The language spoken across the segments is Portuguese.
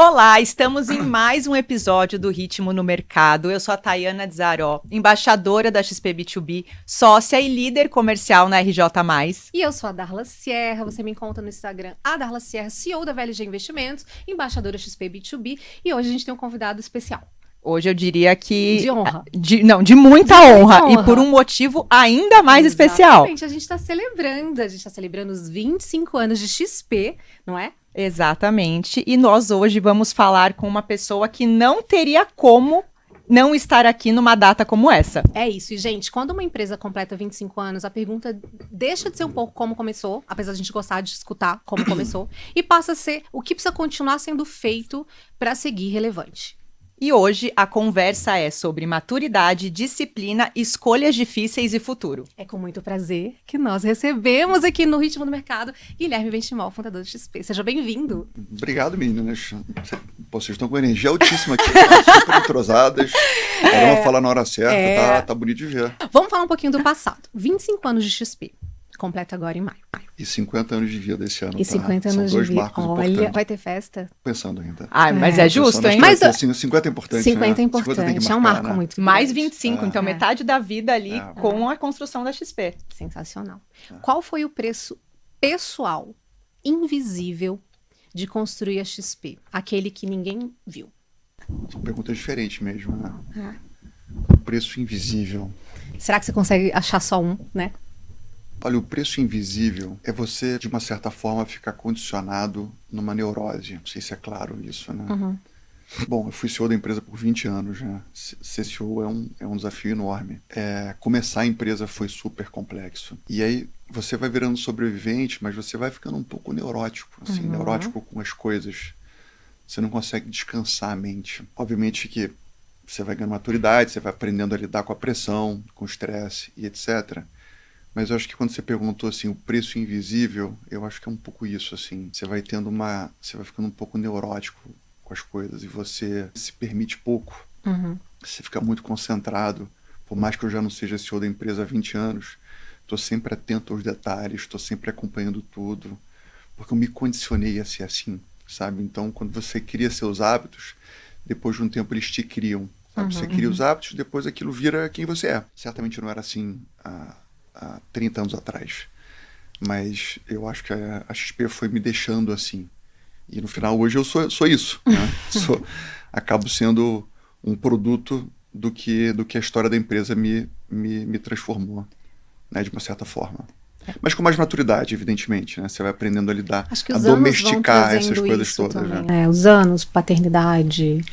Olá, estamos em mais um episódio do Ritmo no Mercado. Eu sou a Tayana Dzaró, embaixadora da XP B2B, sócia e líder comercial na RJ+. E eu sou a Darla Sierra, você me encontra no Instagram, a Darla Sierra, CEO da VLG Investimentos, embaixadora XP B2B, e hoje a gente tem um convidado especial. Hoje eu diria que... De honra. De muita honra. E por um motivo ainda mais especial. Exatamente, a gente está celebrando os 25 anos de XP, não é? Exatamente, e nós hoje vamos falar com uma pessoa que não teria como não estar aqui numa data como essa. É isso, e gente, quando uma empresa completa 25 anos, a pergunta deixa de ser um pouco como começou, apesar de a gente gostar de escutar como começou, e passa a ser o que precisa continuar sendo feito para seguir relevante. E hoje a conversa é sobre maturidade, disciplina, escolhas difíceis e futuro. É com muito prazer que nós recebemos aqui no Ritmo do Mercado Guilherme Benchimol, fundador do XP. Seja bem-vindo. Obrigado, meninas. Vocês estão com energia altíssima aqui, super entrosadas. Cada uma fala na hora certa, tá bonito de ver. Vamos falar um pouquinho do passado. 25 anos de XP. Completa agora em maio. E 50 anos de vida esse ano. E 50 anos São dois de vida. marcos Olha, importantes. vai ter festa? Pensando ainda. Mas é justo, hein? Mas 50 é importante, 50 é né? importante, 50 tem que é um marcar, marco né? muito Mais grande. 25, então metade da vida ali com a construção da XP. Sensacional. Qual foi o preço pessoal, invisível, de construir a XP? Aquele que ninguém viu. São perguntas diferentes mesmo, né? O preço invisível. Será que você consegue achar só um, né? Olha, o preço invisível é você, de uma certa forma, ficar condicionado numa neurose. Não sei se é claro isso, né? Uhum. Bom, eu fui CEO da empresa por 20 anos, né? Ser CEO é um desafio enorme. Começar a empresa foi super complexo. E aí você vai virando sobrevivente, mas você vai ficando um pouco neurótico, assim, neurótico com as coisas. Você não consegue descansar a mente. Obviamente que você vai ganhando maturidade, você vai aprendendo a lidar com a pressão, com o estresse e etc. Mas eu acho que quando você perguntou assim, o preço invisível, eu acho que é um pouco isso, assim. Você vai ficando um pouco neurótico com as coisas e você se permite pouco. Uhum. Você fica muito concentrado. Por mais que eu já não seja CEO da empresa há 20 anos, estou sempre atento aos detalhes, estou sempre acompanhando tudo, porque eu me condicionei a ser assim, sabe? Então, quando você cria seus hábitos, depois de um tempo eles te criam, sabe? Você cria os hábitos, depois aquilo vira quem você é. Certamente não era assim há 30 anos atrás, mas eu acho que a XP foi me deixando assim, e no final hoje eu sou isso, né? Acabo sendo um produto do que a história da empresa me transformou, né, de uma certa forma, mas com mais maturidade, evidentemente, né? Você vai aprendendo a lidar, a domesticar essas coisas todas, né? Os anos, paternidade.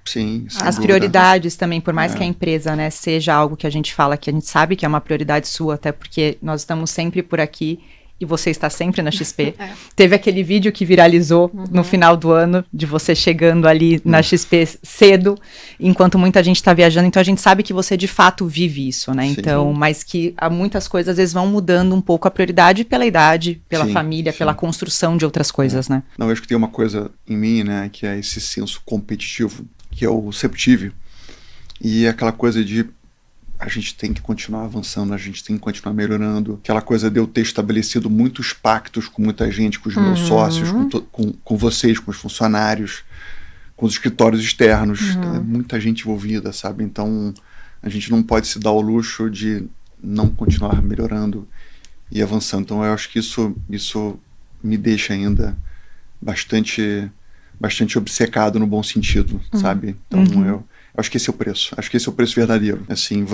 Sim, as prioridades também, por mais que a empresa, né, seja algo que a gente fala que a gente sabe que é uma prioridade sua, até porque nós estamos sempre por aqui e você está sempre na XP. Teve aquele vídeo que viralizou no final do ano, de você chegando ali na XP cedo, enquanto muita gente está viajando, então a gente sabe que você de fato vive isso, né? Então, mas que há muitas coisas às vezes vão mudando um pouco a prioridade pela idade, pela família, pela construção de outras coisas, né? Não, eu acho que tem uma coisa em mim, né, que é esse senso competitivo, que eu sempre tive, e aquela coisa de a gente tem que continuar avançando, a gente tem que continuar melhorando, aquela coisa de eu ter estabelecido muitos pactos com muita gente, com os meus sócios, com vocês, com os funcionários, com os escritórios externos, muita gente envolvida, sabe? Então a gente não pode se dar ao luxo de não continuar melhorando e avançando. Então eu acho que isso me deixa ainda bastante obcecado no bom sentido, sabe? Então eu acho que esse é o preço. Acho que esse é o preço verdadeiro. Assim,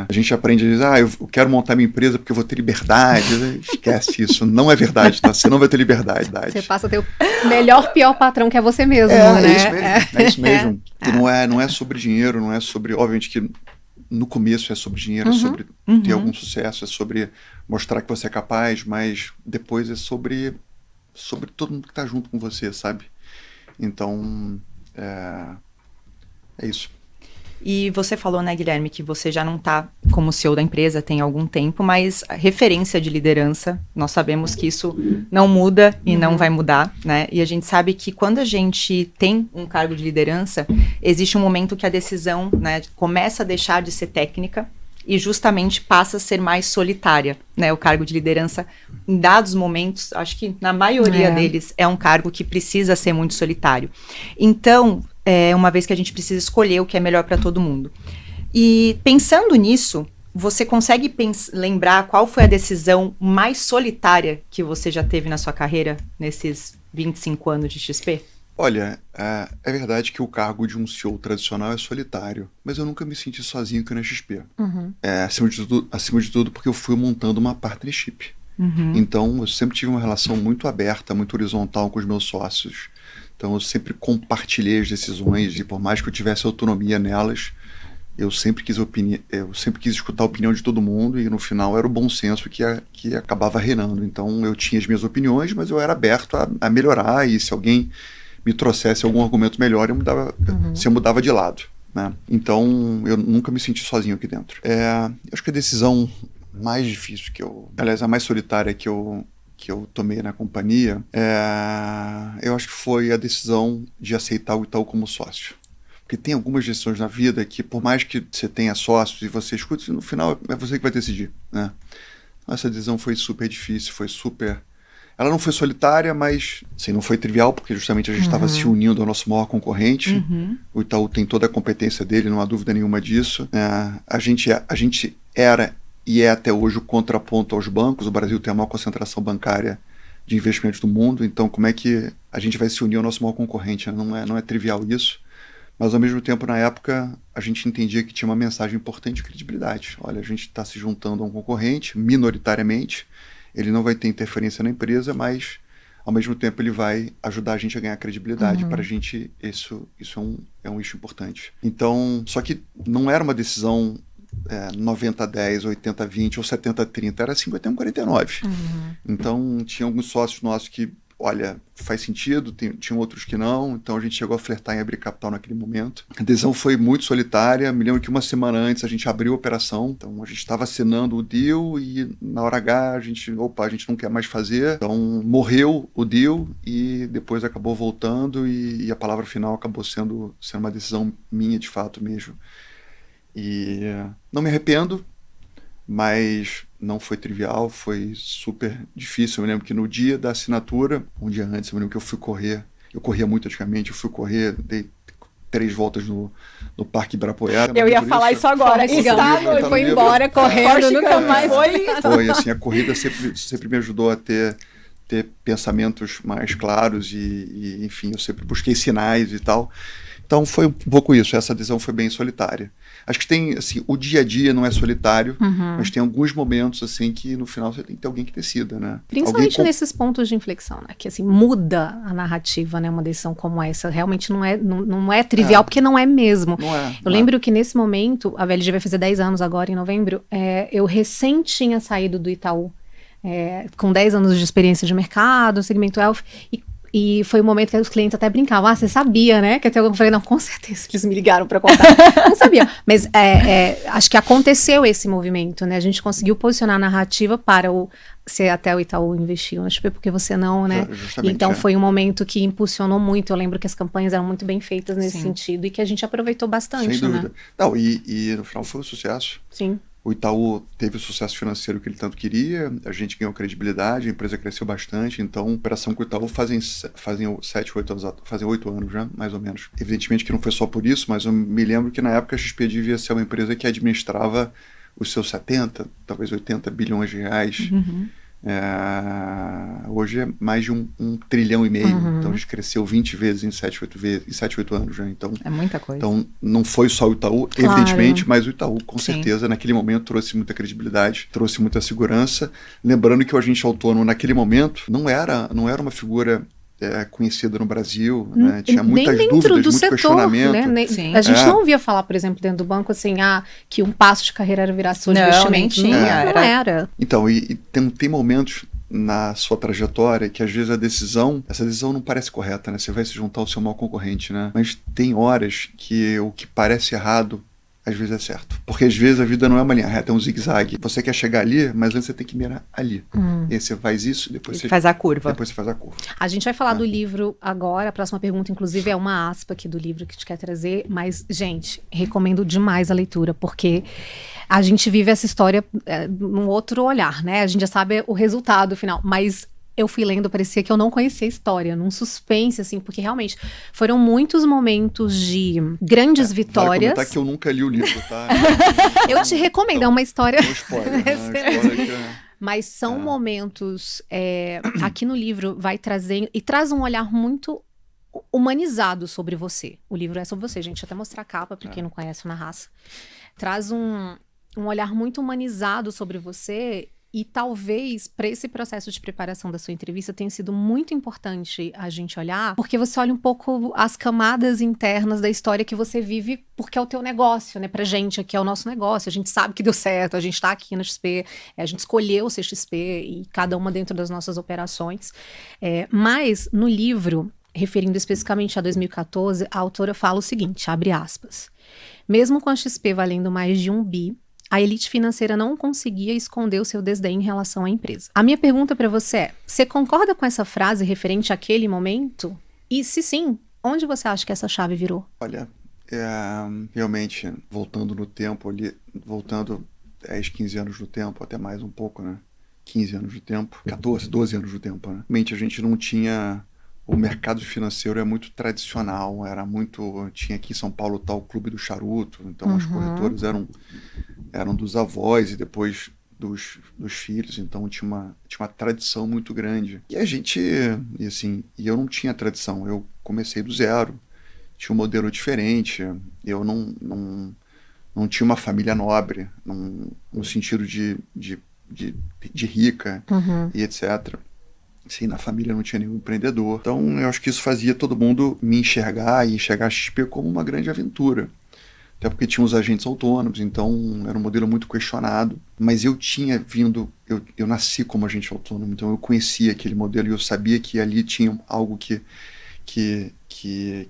a gente aprende a dizer, eu quero montar minha empresa porque eu vou ter liberdade. Esquece isso. Não é verdade, tá? Você não vai ter liberdade. Você passa a ter o melhor, pior patrão que é você mesmo, né? É isso mesmo. E não é sobre dinheiro, não é sobre... Obviamente que no começo é sobre dinheiro, é sobre ter algum sucesso, é sobre mostrar que você é capaz, mas depois é sobre todo mundo que tá junto com você, sabe? Então, é isso. E você falou, né, Guilherme, que você já não está como CEO da empresa tem algum tempo, mas a referência de liderança, nós sabemos que isso não muda e não vai mudar, né? E a gente sabe que quando a gente tem um cargo de liderança, existe um momento que a decisão, né, começa a deixar de ser técnica e justamente passa a ser mais solitária, né? O cargo de liderança, em dados momentos, acho que na maioria deles é um cargo que precisa ser muito solitário. Então, uma vez que a gente precisa escolher o que é melhor para todo mundo. E pensando nisso, você consegue lembrar qual foi a decisão mais solitária que você já teve na sua carreira, nesses 25 anos de XP? Olha, é verdade que o cargo de um CEO tradicional é solitário, mas eu nunca me senti sozinho aqui na XP. Acima de tudo, porque eu fui montando uma partnership. Então, eu sempre tive uma relação muito aberta, muito horizontal com os meus sócios. Então, eu sempre compartilhei as decisões e, por mais que eu tivesse autonomia nelas, eu sempre quis escutar a opinião de todo mundo e, no final, era o bom senso que acabava reinando. Então, eu tinha as minhas opiniões, mas eu era aberto a melhorar, e se alguém me trouxesse algum argumento melhor, eu mudava de lado, né? Então, eu nunca me senti sozinho aqui dentro. Acho que a decisão mais difícil aliás, a mais solitária que eu tomei na companhia, eu acho que foi a decisão de aceitar o Itaú como sócio. Porque tem algumas decisões na vida que, por mais que você tenha sócios e você escute, no final é você que vai decidir, né? Essa decisão foi super difícil, ela não foi solitária, mas assim, não foi trivial, porque justamente a gente estava se unindo ao nosso maior concorrente. O Itaú tem toda a competência dele, não há dúvida nenhuma disso. A gente era e é até hoje o contraponto aos bancos. O Brasil tem a maior concentração bancária de investimentos do mundo, então como é que a gente vai se unir ao nosso maior concorrente? Não é trivial isso, mas ao mesmo tempo, na época, a gente entendia que tinha uma mensagem importante de credibilidade. Olha, a gente está se juntando a um concorrente, minoritariamente, ele não vai ter interferência na empresa, mas ao mesmo tempo ele vai ajudar a gente a ganhar credibilidade. Para a gente, isso é um issue importante. Então, só que não era uma decisão 90-10, 80-20 ou 70-30, era 51-49. Então, tinha alguns sócios nossos que, olha, faz sentido, tinham outros que não, então a gente chegou a flertar em abrir capital naquele momento. A decisão foi muito solitária, me lembro que uma semana antes a gente abriu a operação, então a gente estava assinando o deal e na hora H a gente não quer mais fazer, então morreu o deal e depois acabou voltando e a palavra final acabou sendo uma decisão minha de fato mesmo. E não me arrependo, mas não foi trivial, foi super difícil. Eu me lembro que no dia da assinatura, um dia antes, eu me lembro que eu corria muito antigamente, eu fui correr, dei 3 voltas no Parque Ibirapuera. Eu ia falar isso agora. Foi embora correndo, nunca mais foi. Assim, a corrida sempre me ajudou a ter pensamentos mais claros e, enfim, eu sempre busquei sinais e tal. Então foi um pouco isso, essa decisão foi bem solitária. Acho que tem, assim, o dia a dia não é solitário, mas tem alguns momentos, assim, que no final você tem que ter alguém que decida, né? Principalmente nesses pontos de inflexão, né? Que, assim, muda a narrativa, né? Uma decisão como essa, realmente não é trivial, porque não é mesmo. Eu lembro que nesse momento, a VLG vai fazer 10 anos agora, em novembro, eu recém tinha saído do Itaú, com 10 anos de experiência de mercado, segmento Elf, e foi um momento que os clientes até brincavam, você sabia, né? Que até eu falei, não, com certeza, eles me ligaram para contar. Não sabia. Mas acho que aconteceu esse movimento, né? A gente conseguiu posicionar a narrativa para se até o Itaú investiu na XP, porque você não, né? Então foi um momento que impulsionou muito. Eu lembro que as campanhas eram muito bem feitas nesse sentido e que a gente aproveitou bastante, sem dúvida. Né? Não, e no final foi um sucesso. Sim. O Itaú teve o sucesso financeiro que ele tanto queria, a gente ganhou credibilidade, a empresa cresceu bastante, então a operação com o Itaú fazem 8 anos já, mais ou menos. Evidentemente que não foi só por isso, mas eu me lembro que na época a XP devia ser uma empresa que administrava os seus 70, talvez 80 bilhões de reais. Hoje é mais de 1,5 trilhão, então a gente cresceu 20 vezes em 7, 8 anos já, então é muita coisa. Então não foi só o Itaú, evidentemente, mas o Itaú com certeza naquele momento trouxe muita credibilidade, trouxe muita segurança, lembrando que o agente autônomo naquele momento não era uma figura conhecida no Brasil, né? Tinha muitas dúvidas, muito setor, questionamento. Né? A gente não ouvia falar, por exemplo, dentro do banco, assim, que um passo de carreira era virar sua de investimento. Não era. Então, e tem momentos na sua trajetória que às vezes essa decisão não parece correta, né? Você vai se juntar ao seu maior concorrente, né? Mas tem horas que o que parece errado às vezes é certo. Porque às vezes a vida não é uma linha reta, é um zigue-zague. Você quer chegar ali, mas antes você tem que mirar ali. E aí você faz isso, depois você faz a curva. Depois você faz a curva. A gente vai falar do livro agora. A próxima pergunta, inclusive, é uma aspa aqui do livro que a gente quer trazer. Mas, gente, recomendo demais a leitura, porque a gente vive essa história num outro olhar, né? A gente já sabe o resultado final, mas eu fui lendo, parecia que eu não conhecia a história, num suspense, assim, porque realmente foram muitos momentos de grandes vitórias. Vale comentar que eu nunca li o livro, tá? Eu te recomendo, é uma história... Não spoiler, né? Spoiler que Mas são momentos, aqui no livro vai trazer, e traz um olhar muito humanizado sobre você. O livro é sobre você, gente, até mostrar a capa, para quem não conhece Na Raça. Traz um olhar muito humanizado sobre você. E talvez, para esse processo de preparação da sua entrevista, tenha sido muito importante a gente olhar, porque você olha um pouco as camadas internas da história que você vive, porque é o teu negócio, né? Pra gente aqui é o nosso negócio, a gente sabe que deu certo, a gente tá aqui na XP, a gente escolheu ser XP e cada uma dentro das nossas operações. Mas, no livro, referindo especificamente a 2014, a autora fala o seguinte, abre aspas, mesmo com a XP valendo mais de 1 bi, a elite financeira não conseguia esconder o seu desdém em relação à empresa. A minha pergunta para você é, você concorda com essa frase referente àquele momento? E se sim, onde você acha que essa chave virou? Olha, realmente, voltando no tempo ali, voltando 10, 15 anos no tempo, até mais um pouco, né? 15 anos do tempo, 14, 12 anos do tempo, né? Realmente a gente não tinha... O mercado financeiro é muito tradicional, tinha aqui em São Paulo o Clube do Charuto, então as corretoras eram dos avós e depois dos filhos, então tinha uma tradição muito grande. E eu não tinha tradição, eu comecei do zero, tinha um modelo diferente, eu não tinha uma família nobre, no sentido de rica e etc. Sim, na família não tinha nenhum empreendedor. Então, eu acho que isso fazia todo mundo me enxergar e enxergar a XP como uma grande aventura. Até porque tinha os agentes autônomos, então era um modelo muito questionado. Mas eu tinha vindo... Eu nasci como agente autônomo, então eu conhecia aquele modelo e eu sabia que ali tinha algo que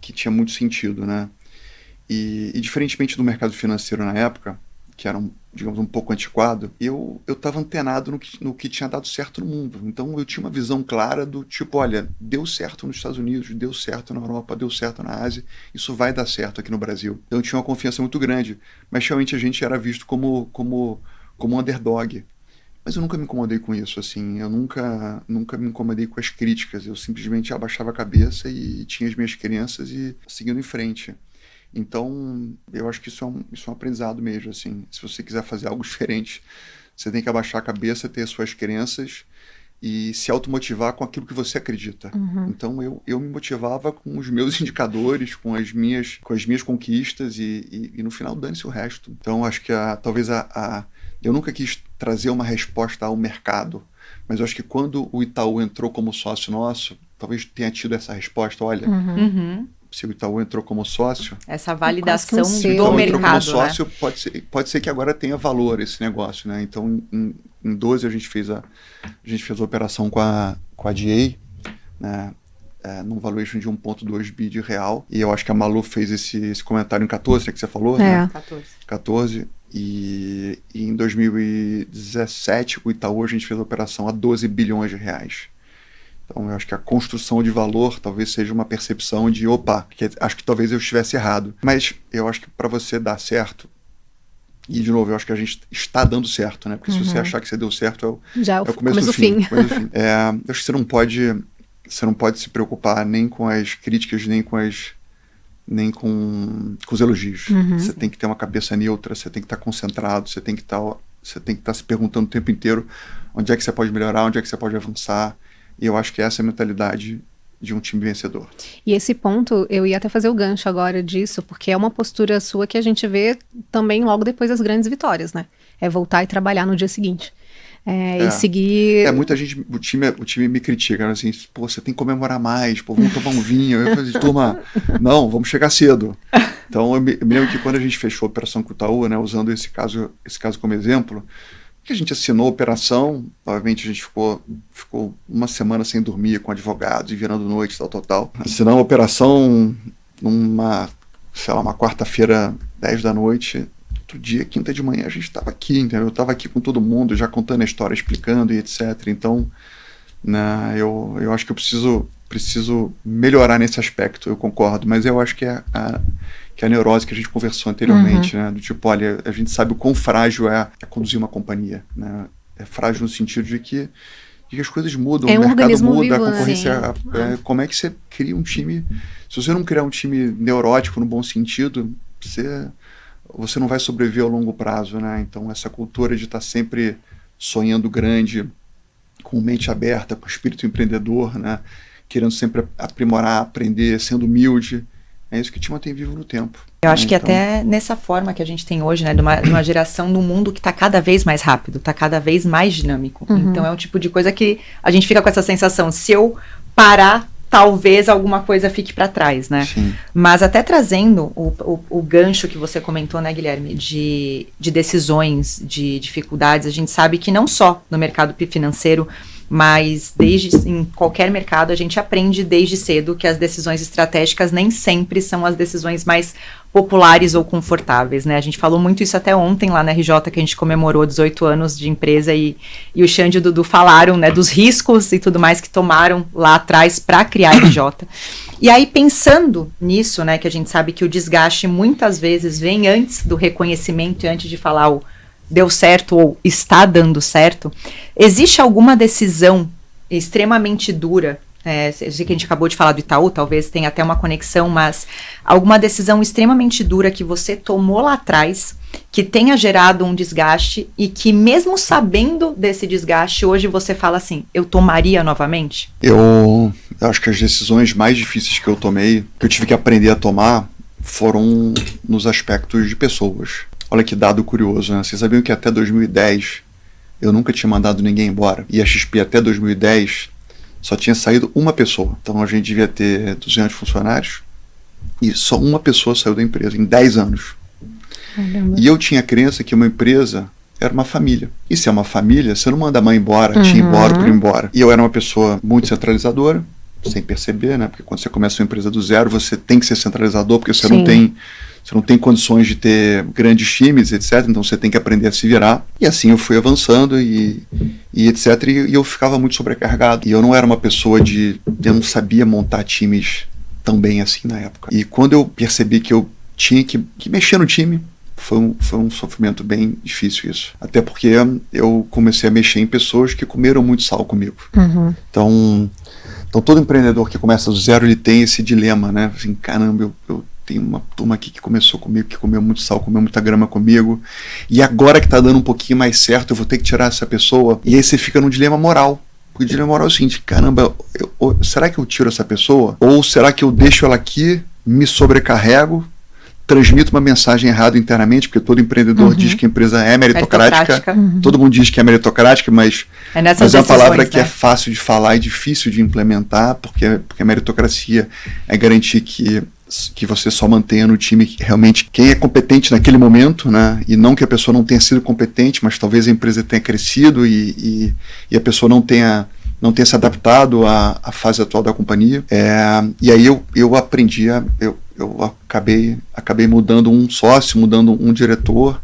tinha muito sentido, né? E diferentemente do mercado financeiro na época, que era digamos, um pouco antiquado, eu estava antenado no que tinha dado certo no mundo. Então eu tinha uma visão clara do tipo, olha, deu certo nos Estados Unidos, deu certo na Europa, deu certo na Ásia, isso vai dar certo aqui no Brasil. Então eu tinha uma confiança muito grande, mas realmente a gente era visto como underdog. Mas eu nunca me incomodei com isso, assim, eu nunca me incomodei com as críticas, eu simplesmente abaixava a cabeça e tinha as minhas crenças e seguindo em frente. Então, eu acho que isso é um aprendizado mesmo, assim. Se você quiser fazer algo diferente, você tem que abaixar a cabeça, ter as suas crenças e se automotivar com aquilo que você acredita. Então, eu me motivava com os meus indicadores, com as minhas conquistas e no final dane-se o resto. Então, acho que talvez eu nunca quis trazer uma resposta ao mercado, mas eu acho que quando o Itaú entrou como sócio nosso, talvez tenha tido essa resposta, olha... Se o Itaú entrou como sócio... Essa validação se o do Itaú mercado, entrou como sócio, né? pode ser que agora tenha valor esse negócio, né? Então, em 12 a gente fez a operação com a DA, né? Num valuation de 1,2 bi de real. E eu acho que a Malu fez esse comentário em 14, né, que você falou, né? 14. E em 2017, o Itaú, a gente fez a operação a 12 bilhões de reais. Então, eu acho que a construção de valor talvez seja uma percepção de, acho que talvez eu estivesse errado. Mas eu acho que para você dar certo, e de novo, eu acho que a gente está dando certo, né? Porque se você achar que você deu certo, é o começo do fim. Eu acho que você não pode se preocupar nem com as críticas, nem com os elogios. Você tem que ter uma cabeça neutra, você tem que estar concentrado, você tem que estar se perguntando o tempo inteiro onde é que você pode melhorar, onde é que você pode avançar. E eu acho que essa é a mentalidade de um time vencedor. E esse ponto, eu ia até fazer o gancho agora disso, porque é uma postura sua que a gente vê também logo depois das grandes vitórias, né? É voltar e trabalhar no dia seguinte. E seguir... muita gente, o time me critica, né? Assim, você tem que comemorar mais, vamos tomar um vinho. Eu falei, turma, não, vamos chegar cedo. Então, eu me lembro que quando a gente fechou a operação com o Itaú, né, usando esse caso como exemplo, que a gente assinou a operação, obviamente a gente ficou uma semana sem dormir com advogados e virando noite, tal. Assinamos a operação uma quarta-feira, 10 da noite, outro dia, quinta de manhã, a gente estava aqui, entendeu? Eu estava aqui com todo mundo, já contando a história, explicando e etc. Então, né, eu acho que eu preciso melhorar nesse aspecto, eu concordo, mas eu acho que é a neurose que a gente conversou anteriormente, né? Do tipo, olha, a gente sabe o quão frágil é conduzir uma companhia, né? É frágil no sentido de que as coisas mudam, o mercado muda, a concorrência... como é que você cria um time... Se você não criar um time neurótico no bom sentido, você não vai sobreviver ao longo prazo, né? Então, essa cultura de estar sempre sonhando grande, com mente aberta, com espírito empreendedor, né? Querendo sempre aprimorar, aprender, sendo humilde, é isso que te mantém vivo no tempo. Eu acho que até nessa forma que a gente tem hoje, né, de uma geração do mundo que está cada vez mais rápido, está cada vez mais dinâmico. Então é um tipo de coisa que a gente fica com essa sensação, se eu parar, talvez alguma coisa fique para trás, né? Sim. Mas até trazendo o gancho que você comentou, né, Guilherme, de decisões, de dificuldades, a gente sabe que não só no mercado financeiro, mas em qualquer mercado a gente aprende desde cedo que as decisões estratégicas nem sempre são as decisões mais populares ou confortáveis, né? A gente falou muito isso até ontem lá na RJ, que a gente comemorou 18 anos de empresa e o Xande e o Dudu falaram, né, dos riscos e tudo mais que tomaram lá atrás para criar a RJ. E aí, pensando nisso, né, que a gente sabe que o desgaste muitas vezes vem antes do reconhecimento e antes de falar o deu certo ou está dando certo, existe alguma decisão extremamente dura, eu sei que a gente acabou de falar do Itaú, talvez tenha até uma conexão, mas alguma decisão extremamente dura que você tomou lá atrás, que tenha gerado um desgaste e que mesmo sabendo desse desgaste, hoje você fala assim, eu tomaria novamente? Eu acho que as decisões mais difíceis que eu tomei, que eu tive que aprender a tomar, foram nos aspectos de pessoas. Olha que dado curioso, né? Vocês sabiam que até 2010 eu nunca tinha mandado ninguém embora. E a XP até 2010 só tinha saído uma pessoa. Então a gente devia ter 200 funcionários e só uma pessoa saiu da empresa em 10 anos. Caramba. E eu tinha a crença que uma empresa era uma família. E se é uma família, você não manda a mãe embora, tia embora, por embora. E eu era uma pessoa muito centralizadora, sem perceber, né? Porque quando você começa uma empresa do zero, você tem que ser centralizador, porque você não tem condições de ter grandes times, etc. Então você tem que aprender a se virar. E assim eu fui avançando e etc. E eu ficava muito sobrecarregado. E eu não era uma pessoa eu não sabia montar times tão bem assim na época. E quando eu percebi que eu tinha que mexer no time, foi um sofrimento bem difícil isso. Até porque eu comecei a mexer em pessoas que comeram muito sal comigo. Então todo empreendedor que começa do zero, ele tem esse dilema, né? Assim, caramba, eu tenho uma turma aqui que começou comigo, que comeu muito sal, comeu muita grama comigo, e agora que tá dando um pouquinho mais certo, eu vou ter que tirar essa pessoa. E aí você fica num dilema moral. Porque o dilema moral é o seguinte, caramba, será que eu tiro essa pessoa? Ou será que eu deixo ela aqui, me sobrecarrego, transmito uma mensagem errada internamente, porque todo empreendedor diz que a empresa é meritocrática. Todo mundo diz que é meritocrática, mas é uma palavra que é fácil de falar e difícil de implementar, porque a meritocracia é garantir que você só mantenha no time realmente quem é competente naquele momento, né? E não que a pessoa não tenha sido competente, mas talvez a empresa tenha crescido e a pessoa não tenha se adaptado à fase atual da companhia. E aí eu aprendi, eu acabei mudando um sócio, mudando um diretor.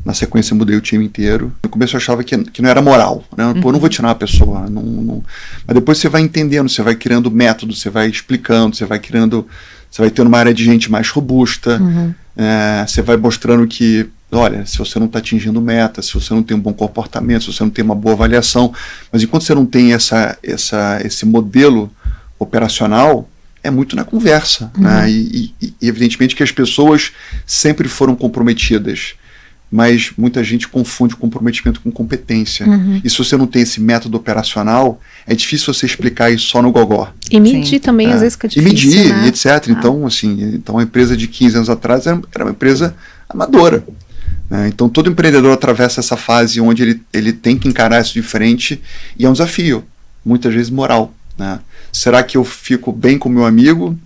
Na sequência mudei o time inteiro. No começo eu achava que não era moral, né? Pô, não vou tirar uma pessoa. Não. Mas depois você vai entendendo, você vai criando método, você vai explicando, você vai tendo uma área de gente mais robusta, você vai mostrando que, olha, se você não está atingindo meta, se você não tem um bom comportamento, se você não tem uma boa avaliação, mas enquanto você não tem esse modelo operacional, é muito na conversa, né? E evidentemente que as pessoas sempre foram comprometidas, mas muita gente confunde comprometimento com competência. E se você não tem esse método operacional, é difícil você explicar isso só no gogó. E medir também, às vezes, que é difícil, e medir, né? etc. Então a empresa de 15 anos atrás era uma empresa amadora, né? Então todo empreendedor atravessa essa fase onde ele tem que encarar isso de frente, e é um desafio, muitas vezes moral, né? Será que eu fico bem com o meu amigo?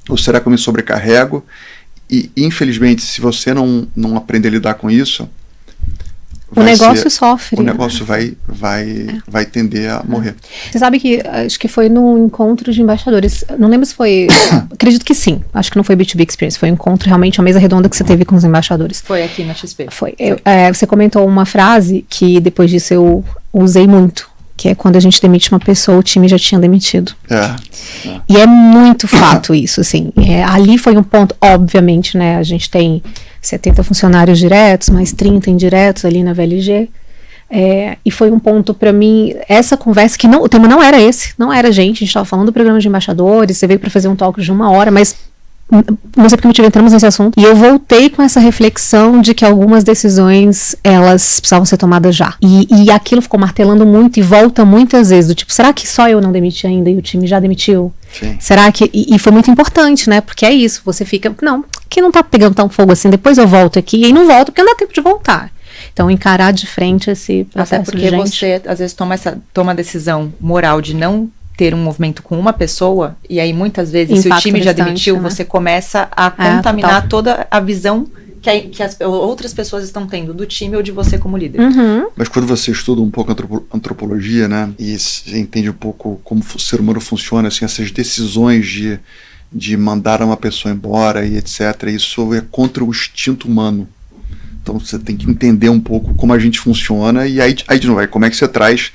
Ou será que eu me sobrecarrego? E, infelizmente, se você não aprender a lidar com isso, O negócio sofre. O negócio vai tender a morrer. Você sabe que, acho que foi num encontro de embaixadores, não lembro se foi, acredito que sim, acho que não foi B2B Experience, foi um encontro, realmente, uma mesa redonda que você teve com os embaixadores. Foi aqui na XP. Foi. Você comentou uma frase que depois disso eu usei muito, que é quando a gente demite uma pessoa, o time já tinha demitido. E é muito fato isso, assim. Ali foi um ponto, obviamente, né, a gente tem 70 funcionários diretos, mais 30 indiretos ali na VLG. E foi um ponto para mim, essa conversa, que o tema não era esse, não era a gente estava falando do programa de embaixadores, você veio para fazer um talk de 1 hora, mas não sei porque motivo entramos nesse assunto, e eu voltei com essa reflexão de que algumas decisões, elas precisavam ser tomadas já. E aquilo ficou martelando muito e volta muitas vezes, do tipo, será que só eu não demiti ainda e o time já demitiu? Sim. Será que... E foi muito importante, né? Porque é isso, você fica, não, que não tá pegando tão fogo assim, depois eu volto aqui, e aí não volto porque não dá tempo de voltar. Então, encarar de frente esse processo. Até porque você, às vezes, toma a decisão moral de não ter um movimento com uma pessoa, e aí muitas vezes, se o time já demitiu, né? Você começa a contaminar toda a visão que as outras pessoas estão tendo do time ou de você como líder. Uhum. Mas quando você estuda um pouco antropologia, né, e você entende um pouco como o ser humano funciona, assim, essas decisões de mandar uma pessoa embora e etc., isso é contra o instinto humano. Então você tem que entender um pouco como a gente funciona, e aí de novo, como é que você traz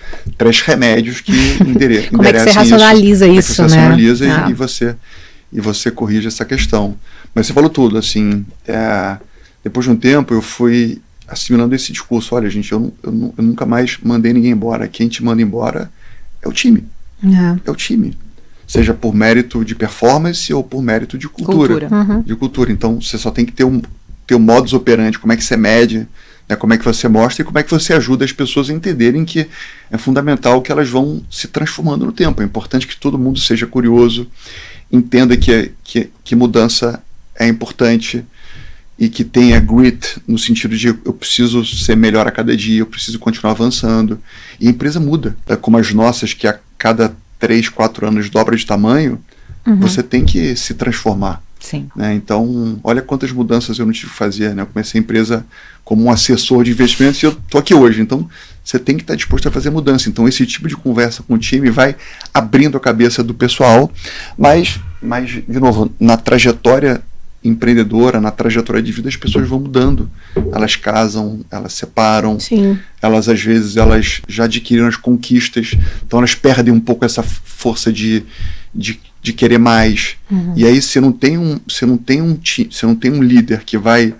remédios que endereçam como é que você racionaliza isso, como é que você racionaliza e você corrige essa questão. Mas você falou tudo, assim, depois de um tempo eu fui assimilando esse discurso, olha gente, eu nunca mais mandei ninguém embora, quem te manda embora é o time. É o time. Seja por mérito de performance ou por mérito de cultura. Uhum. De cultura. Então você só tem que ter um modus operandi, como é que você mede, né, como é que você mostra e como é que você ajuda as pessoas a entenderem que é fundamental que elas vão se transformando no tempo. É importante que todo mundo seja curioso, entenda que mudança é importante e que tenha grit, no sentido de eu preciso ser melhor a cada dia, eu preciso continuar avançando. E a empresa muda, como as nossas, que a cada 3, 4 anos dobra de tamanho, você tem que se transformar. Sim. Né? Então, olha quantas mudanças eu não tive que fazer. Né? Eu comecei a empresa como um assessor de investimentos e eu estou aqui hoje. Então, você tem que estar disposto a fazer mudança. Então, esse tipo de conversa com o time vai abrindo a cabeça do pessoal. Mas de novo, na trajetória empreendedora, na trajetória de vida, as pessoas vão mudando. Elas casam, elas separam. Sim. Elas, às vezes, elas já adquiriram as conquistas. Então, elas perdem um pouco essa força de querer mais. E aí você não tem um líder que vai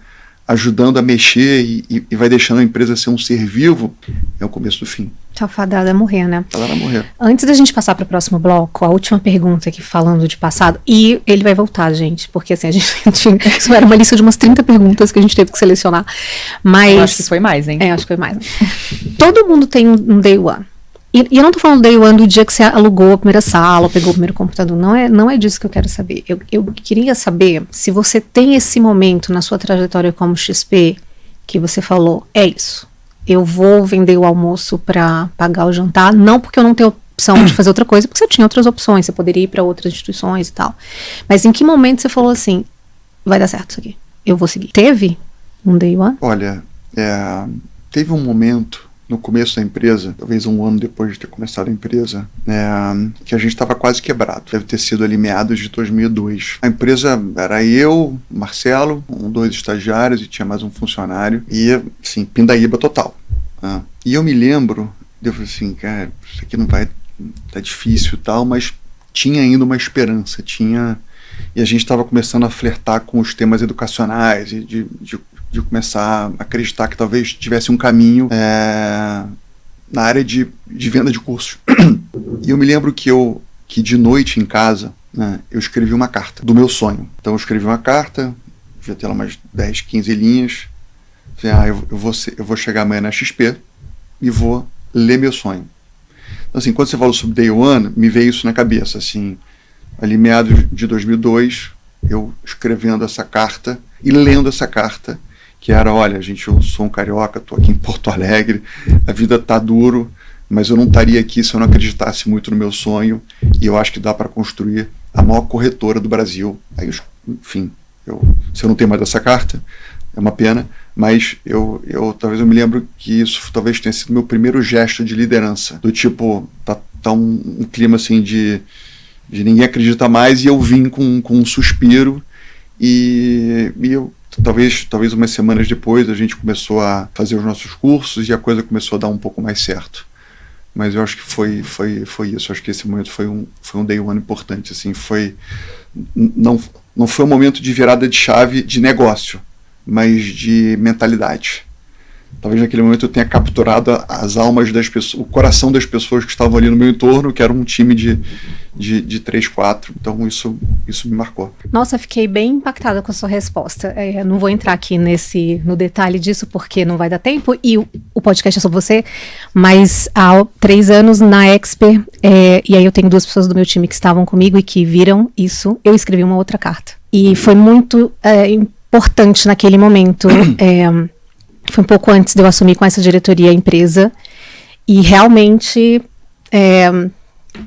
ajudando a mexer e vai deixando a empresa ser um ser vivo, é o começo do fim. Tá fadada a morrer, né? Fadada a morrer. Antes da gente passar para o próximo bloco, a última pergunta aqui falando de passado, e ele vai voltar, gente, porque assim, a gente tinha, isso era uma lista de umas 30 perguntas que a gente teve que selecionar, mas... Eu acho que foi mais, hein? Acho que foi mais. Todo mundo tem um day one. E eu não tô falando day one do dia que você alugou a primeira sala, ou pegou o primeiro computador, não é disso que eu quero saber. Eu queria saber se você tem esse momento na sua trajetória como XP, que você falou, é isso, eu vou vender o almoço para pagar o jantar, não porque eu não tenho opção de fazer outra coisa, porque você tinha outras opções, você poderia ir para outras instituições e tal. Mas em que momento você falou assim, vai dar certo isso aqui, eu vou seguir? Teve um day one? Olha, teve um momento no começo da empresa, talvez um ano depois de ter começado a empresa, que a gente estava quase quebrado. Deve ter sido ali meados de 2002. A empresa era eu, Marcelo, 2 estagiários e tinha mais um funcionário. E, assim, pindaíba total. E eu me lembro, eu falei assim, cara, isso aqui não vai... tá difícil e tal, mas tinha ainda uma esperança, e a gente estava começando a flertar com os temas educacionais e de começar a acreditar que talvez tivesse um caminho na área de venda de cursos. E eu me lembro que de noite em casa, né, eu escrevi uma carta do meu sonho. Então eu escrevi uma carta, devia ter lá umas 10, 15 linhas. Falei, eu vou chegar amanhã na XP e vou ler meu sonho. Então assim, quando você falou sobre Day One, me veio isso na cabeça, assim, ali meados de 2002, eu escrevendo essa carta e lendo essa carta, que era, olha, gente, eu sou um carioca, estou aqui em Porto Alegre, a vida tá duro, mas eu não estaria aqui se eu não acreditasse muito no meu sonho, e eu acho que dá para construir a maior corretora do Brasil. Aí, enfim, se eu não tenho mais essa carta, é uma pena, mas talvez eu me lembro que isso talvez tenha sido meu primeiro gesto de liderança, do tipo, tá um clima assim de ninguém acredita mais, e eu vim com um suspiro, e eu, talvez umas semanas depois a gente começou a fazer os nossos cursos e a coisa começou a dar um pouco mais certo. Mas eu acho que foi isso. Eu acho que esse momento foi um day one importante. Assim, não foi um momento de virada de chave de negócio, mas de mentalidade. Talvez naquele momento eu tenha capturado as almas das pessoas, o coração das pessoas que estavam ali no meu entorno, que era um time de 3, 4. Então isso me marcou. Nossa, fiquei bem impactada com a sua resposta. Não vou entrar aqui no detalhe disso, porque não vai dar tempo, e o podcast é sobre você, mas há 3 anos na Expert, e aí eu tenho 2 pessoas do meu time que estavam comigo e que viram isso, eu escrevi uma outra carta. E foi muito importante naquele momento. Foi um pouco antes de eu assumir com essa diretoria a empresa, e realmente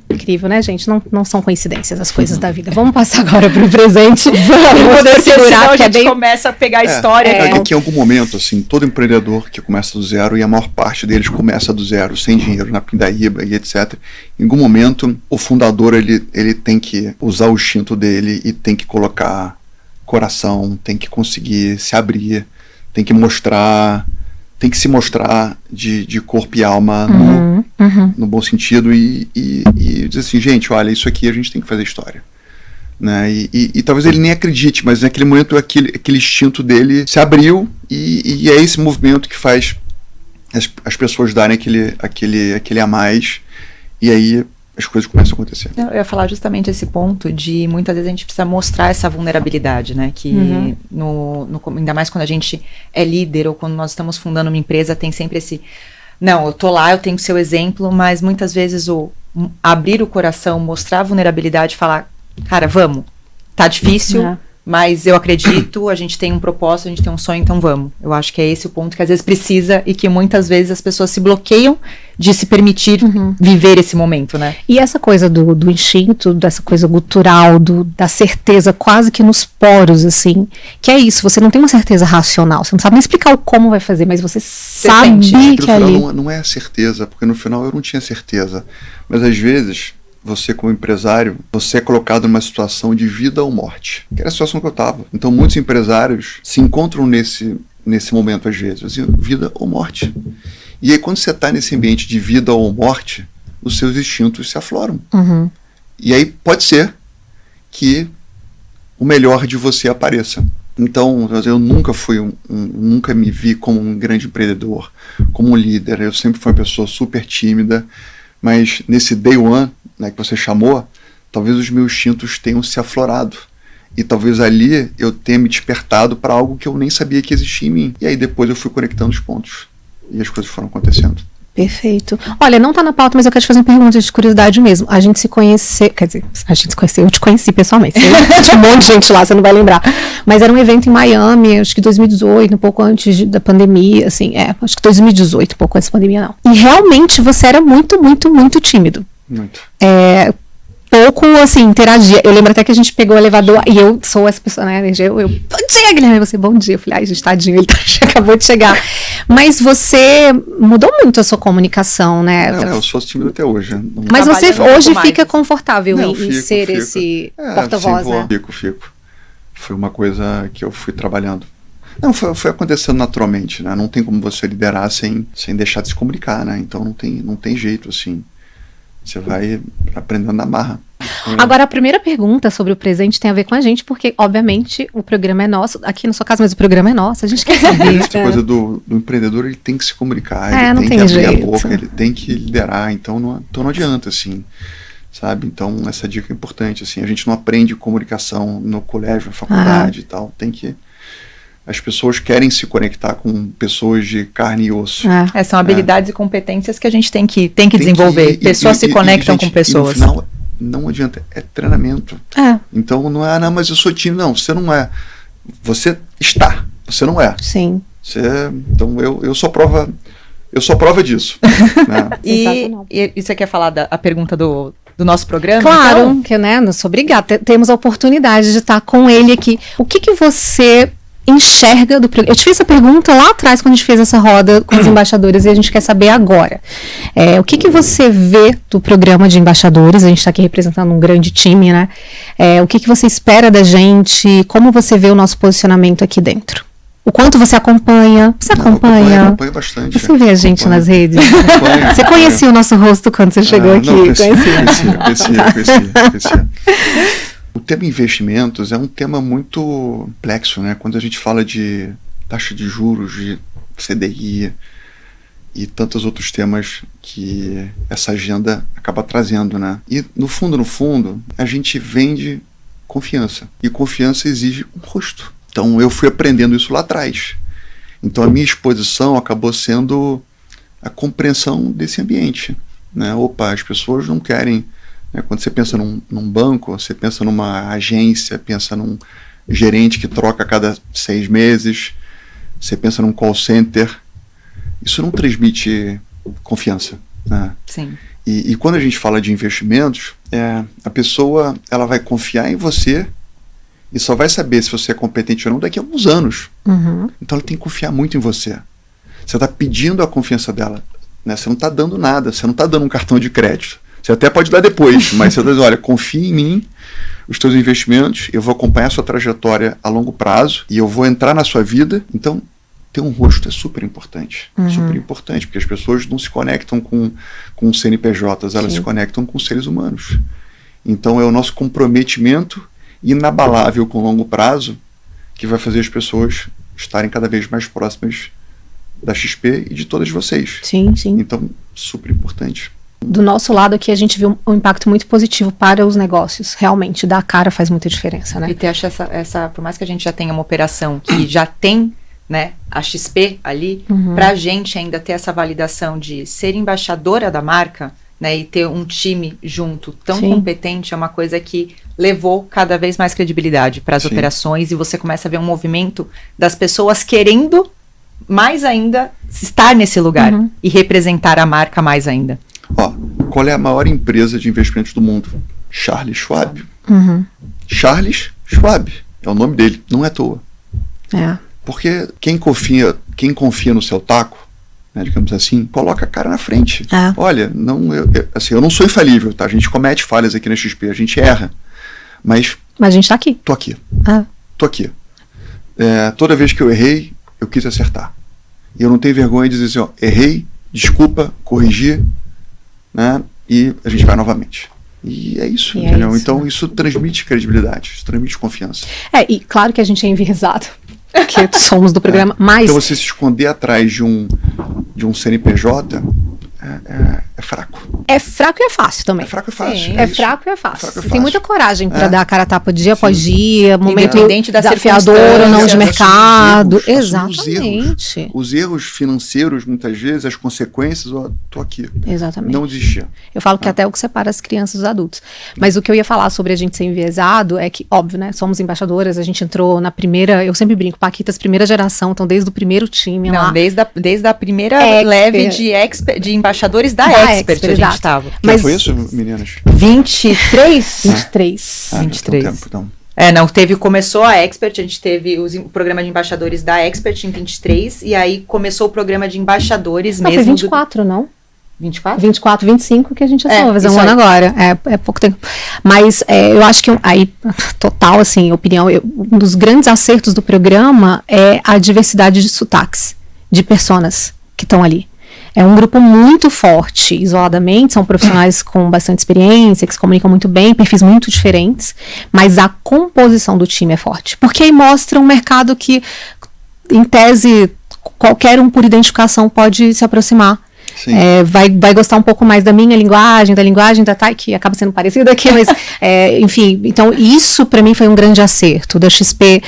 incrível, né, gente? Não são coincidências as coisas da vida. Vamos passar agora para o presente. Vamos poder segurar, que a gente começa a pegar a história. É que em algum momento, assim, todo empreendedor que começa do zero, e a maior parte deles começa do zero, sem dinheiro, na pindaíba e etc. Em algum momento, o fundador, ele tem que usar o instinto dele e tem que colocar coração, tem que conseguir se abrir, tem que se mostrar de corpo e alma no bom sentido, e dizer assim, gente, olha, isso aqui a gente tem que fazer história, né? E talvez ele nem acredite, mas naquele momento aquele instinto dele se abriu, e é esse movimento que faz as pessoas darem aquele a mais, e aí as coisas começam a acontecer. Eu ia falar justamente esse ponto de muitas vezes a gente precisa mostrar essa vulnerabilidade, né? Que ainda mais quando a gente é líder, ou quando nós estamos fundando uma empresa, tem sempre esse... Não, eu tô lá, eu tenho que ser o exemplo, mas muitas vezes abrir o coração, mostrar a vulnerabilidade, falar, cara, vamos, tá difícil, mas eu acredito, a gente tem um propósito, a gente tem um sonho, então vamos. Eu acho que é esse o ponto que às vezes precisa, e que muitas vezes as pessoas se bloqueiam de se permitir viver esse momento, né? E essa coisa do instinto, dessa coisa gutural, da certeza quase que nos poros, assim, que é isso, você não tem uma certeza racional, você não sabe nem explicar o como vai fazer, mas você sabe que ali... Não é a certeza, porque no final eu não tinha certeza, mas às vezes... Você, como empresário, você é colocado numa situação de vida ou morte, que era a situação que eu estava. Então, muitos empresários se encontram nesse momento, às vezes, assim, vida ou morte. E aí, quando você está nesse ambiente de vida ou morte, os seus instintos se afloram. E aí, pode ser que o melhor de você apareça. Então, eu nunca nunca me vi como um grande empreendedor, como um líder. Eu sempre fui uma pessoa super tímida, mas nesse day one, né, que você chamou, talvez os meus instintos tenham se aflorado. E talvez ali eu tenha me despertado para algo que eu nem sabia que existia em mim. E aí depois eu fui conectando os pontos. E as coisas foram acontecendo. Perfeito. Olha, não tá na pauta, mas eu quero te fazer uma pergunta de curiosidade mesmo. A gente se conheceu, eu te conheci pessoalmente. Tinha um monte de gente lá, você não vai lembrar. Mas era um evento em Miami, acho que 2018, um pouco antes da pandemia, assim, acho que 2018, um pouco antes da pandemia, não. E realmente você era muito, muito, muito tímido. Muito. Pouco, assim, interagia. Eu lembro até que a gente pegou o elevador, e eu sou essa pessoa, né, eu bom dia, Guilherme, você, bom dia. Eu falei, ai, gente, tadinho, ele acabou de chegar. Mas você mudou muito a sua comunicação, né? Eu sou tímido até hoje. Mas você hoje fica confortável em ser esse porta-voz, né? Fico. Foi uma coisa que eu fui trabalhando. Não, foi acontecendo naturalmente, né? Não tem como você liderar sem deixar de se comunicar, né? Então não tem jeito, assim. Você vai aprendendo na marra. Agora, a primeira pergunta sobre o presente tem a ver com a gente, porque, obviamente, o programa é nosso. Aqui na sua casa, mas o programa é nosso. A gente quer saber. Essa coisa do empreendedor, ele tem que se comunicar. Ele tem que abrir a boca, ele tem que liderar. Então não adianta, assim. Sabe? Então, essa dica é importante. Assim, a gente não aprende comunicação no colégio, na faculdade e tal. Tem que... As pessoas querem se conectar com pessoas de carne e osso. São habilidades e competências que a gente tem que desenvolver. Pessoas se conectam com pessoas. E no final, não adianta, é treinamento. Então não é, não, mas eu sou tímido. Não, você não é. Você está, você não é. Sim. Então eu sou prova disso. Né? E você quer falar a pergunta do nosso programa? Claro, então? que, né, eu sou obrigada. Temos a oportunidade de estar com ele aqui. O que você enxerga do programa? Eu te fiz essa pergunta lá atrás, quando a gente fez essa roda com os embaixadores, e a gente quer saber agora. O que você vê do programa de embaixadores? A gente está aqui representando um grande time, né? O que você espera da gente? Como você vê o nosso posicionamento aqui dentro? O quanto você acompanha? Você acompanha? Acompanho bastante. Você vê a gente nas redes? Você conhecia o nosso rosto quando você chegou aqui? Não, conhecia. O tema investimentos é um tema muito complexo, né? Quando a gente fala de taxa de juros, de CDI e tantos outros temas que essa agenda acaba trazendo, né? E no fundo, a gente vende confiança. E confiança exige um rosto. Então eu fui aprendendo isso lá atrás. Então a minha exposição acabou sendo a compreensão desse ambiente, né? Opa, as pessoas não querem, né? Quando você pensa num banco, você pensa numa agência, pensa num gerente que troca a cada 6 meses, você pensa num call center. Isso não transmite confiança, né? Sim. E quando a gente fala de investimentos, a pessoa ela vai confiar em você e só vai saber se você é competente ou não daqui a alguns anos. Uhum. Então ela tem que confiar muito em você. Você está pedindo a confiança dela, né? Você não está dando nada, você não está dando um cartão de crédito. Você até pode dar depois, mas você está dizendo, olha, confia em mim, os teus investimentos, eu vou acompanhar a sua trajetória a longo prazo e eu vou entrar na sua vida. Então, ter um rosto é super importante. Super importante, porque as pessoas não se conectam com CNPJs, elas se conectam com seres humanos. Então, é o nosso comprometimento inabalável com longo prazo que vai fazer as pessoas estarem cada vez mais próximas da XP e de todas vocês. Sim, sim. Então, super importante. Do nosso lado aqui, a gente viu um impacto muito positivo para os negócios. Realmente, dar a cara faz muita diferença, né? E ter essa, por mais que a gente já tenha uma operação que já tem, né, a XP ali, pra gente ainda ter essa validação de ser embaixadora da marca, né, e ter um time junto tão competente é uma coisa que levou cada vez mais credibilidade para as operações, e você começa a ver um movimento das pessoas querendo mais ainda estar nesse lugar e representar a marca mais ainda. Ó, qual é a maior empresa de investimentos do mundo? Charles Schwab. Charles Schwab é o nome dele, não é à toa. Porque quem confia no seu taco, né, digamos assim, coloca a cara na frente. Olha, eu não sou infalível, tá? A gente comete falhas aqui na XP, a gente erra. Mas a gente tá aqui. Tô aqui. Tô aqui. Toda vez que eu errei, eu quis acertar. E eu não tenho vergonha de dizer assim, ó, errei, desculpa, corrigi, né? E a gente vai novamente. E é isso, entendeu? Então isso transmite credibilidade, isso transmite confiança. E claro que a gente é enviesado, porque somos do programa, mas... Então você se esconder atrás de um CNPJ é fraco. É fraco e é fácil também. É fraco e fácil. É fraco e é fácil. Você tem muita coragem para dar a cara a tapa dia após dia, momento desafiador ou não de mercado. Exatamente. Os erros financeiros, muitas vezes, as consequências, ó, tô aqui. Exatamente. Não desistir. Eu falo que até é o que separa as crianças dos adultos. Mas o que eu ia falar sobre a gente ser enviesado é que, óbvio, né, somos embaixadoras, a gente entrou na primeira, eu sempre brinco, Paquitas, primeira geração, então desde o primeiro time lá. Não, desde a primeira leve de embaixadores da Expert a gente estava. Mas foi isso, meninas? 23? 23. 23. Tempo, então. Começou a Expert, a gente teve o programa de embaixadores da Expert em 23, e aí começou o programa de embaixadores mesmo. Foi 24, não? 24? 24, 25 que a gente vai fazer um ano agora. É pouco tempo. Mas eu acho que aí, total, assim, opinião, um dos grandes acertos do programa é a diversidade de sotaques, de personas que estão ali. É um grupo muito forte, isoladamente, são profissionais com bastante experiência, que se comunicam muito bem, perfis muito diferentes, mas a composição do time é forte. Porque aí mostra um mercado que, em tese, qualquer um por identificação pode se aproximar. Vai gostar um pouco mais da minha linguagem, da linguagem da Thay, que acaba sendo parecida aqui, mas enfim, então isso para mim foi um grande acerto da XP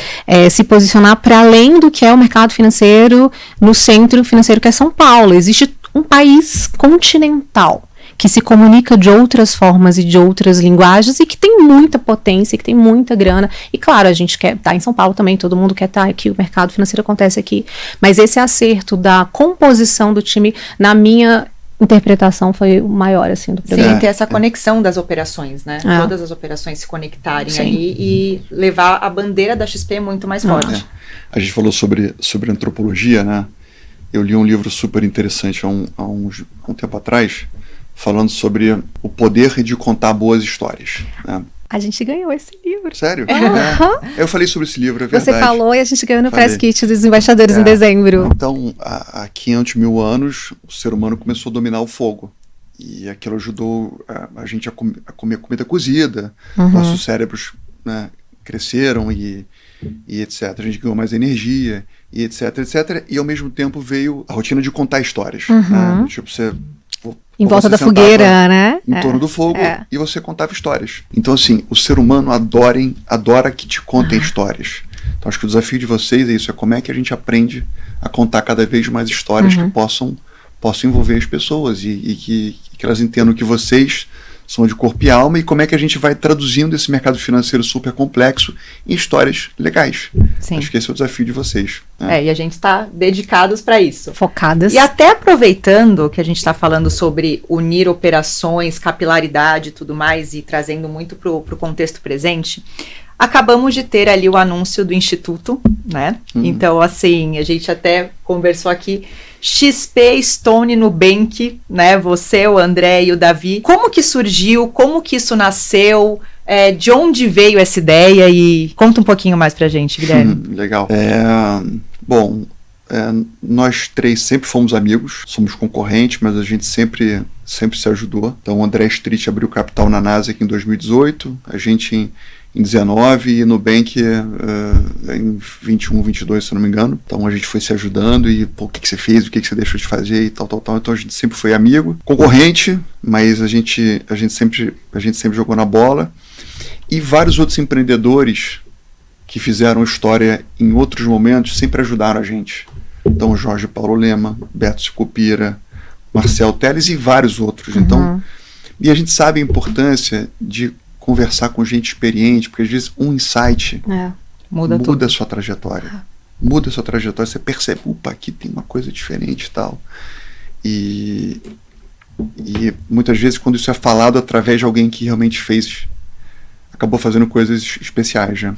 se posicionar para além do que é o mercado financeiro no centro financeiro que é São Paulo. Existe um país continental que se comunica de outras formas e de outras linguagens e que tem muita potência, que tem muita grana. E claro, a gente quer estar em São Paulo também, todo mundo quer estar aqui, o mercado financeiro acontece aqui. Mas esse acerto da composição do time, na minha interpretação foi o maior, assim, do programa. Sim, ter essa conexão das operações, né? Todas as operações se conectarem ali e levar a bandeira da XP muito mais forte. A gente falou sobre antropologia, né? Eu li um livro super interessante há um tempo atrás, falando sobre o poder de contar boas histórias, né? A gente ganhou esse livro. Sério? Eu falei sobre esse livro, é verdade. Você falou e a gente ganhou no Press Kit dos embaixadores em dezembro. Então, há 500 mil anos, o ser humano começou a dominar o fogo. E aquilo ajudou a gente a comer comida cozida. Nossos cérebros, né, cresceram e etc. A gente ganhou mais energia e etc, etc. E ao mesmo tempo veio a rotina de contar histórias. Né? Tipo, você... Em volta da fogueira, né? Em torno do fogo, e você contava histórias. Então, assim, o ser humano adora que te contem histórias. Então, acho que o desafio de vocês é isso, é como é que a gente aprende a contar cada vez mais histórias que possam envolver as pessoas e que elas entendam que vocês são de corpo e alma, e como é que a gente vai traduzindo esse mercado financeiro super complexo em histórias legais. Sim. Acho que esse é o desafio de vocês. Né? E a gente está dedicados para isso. Focadas. E até aproveitando que a gente está falando sobre unir operações, capilaridade e tudo mais, e trazendo muito para o contexto presente, acabamos de ter ali o anúncio do Instituto, né? Então, assim, a gente até conversou aqui, XP, Stone, Nubank, né? Você, o André e o Davi. Como que surgiu? Como que isso nasceu? De onde veio essa ideia? E conta um pouquinho mais pra gente, Guilherme. Legal. Bom, nós três sempre fomos amigos, somos concorrentes, mas a gente sempre se ajudou. Então, o André Street abriu capital na Nasdaq em 2018, a gente em 19 e Nubank em 21, 22, se eu não me engano. Então a gente foi se ajudando e o que você fez, o que você deixou de fazer e tal. Então a gente sempre foi amigo, concorrente, mas a gente sempre jogou na bola. E vários outros empreendedores que fizeram história em outros momentos sempre ajudaram a gente. Então Jorge Paulo Lema, Beto Sicupira, Marcel Teles e vários outros. Então, e a gente sabe a importância de conversar com gente experiente, porque às vezes um insight muda a sua trajetória. Muda a sua trajetória, você percebe, opa, aqui tem uma coisa diferente e tal. E muitas vezes quando isso é falado através de alguém que realmente acabou fazendo coisas especiais, né?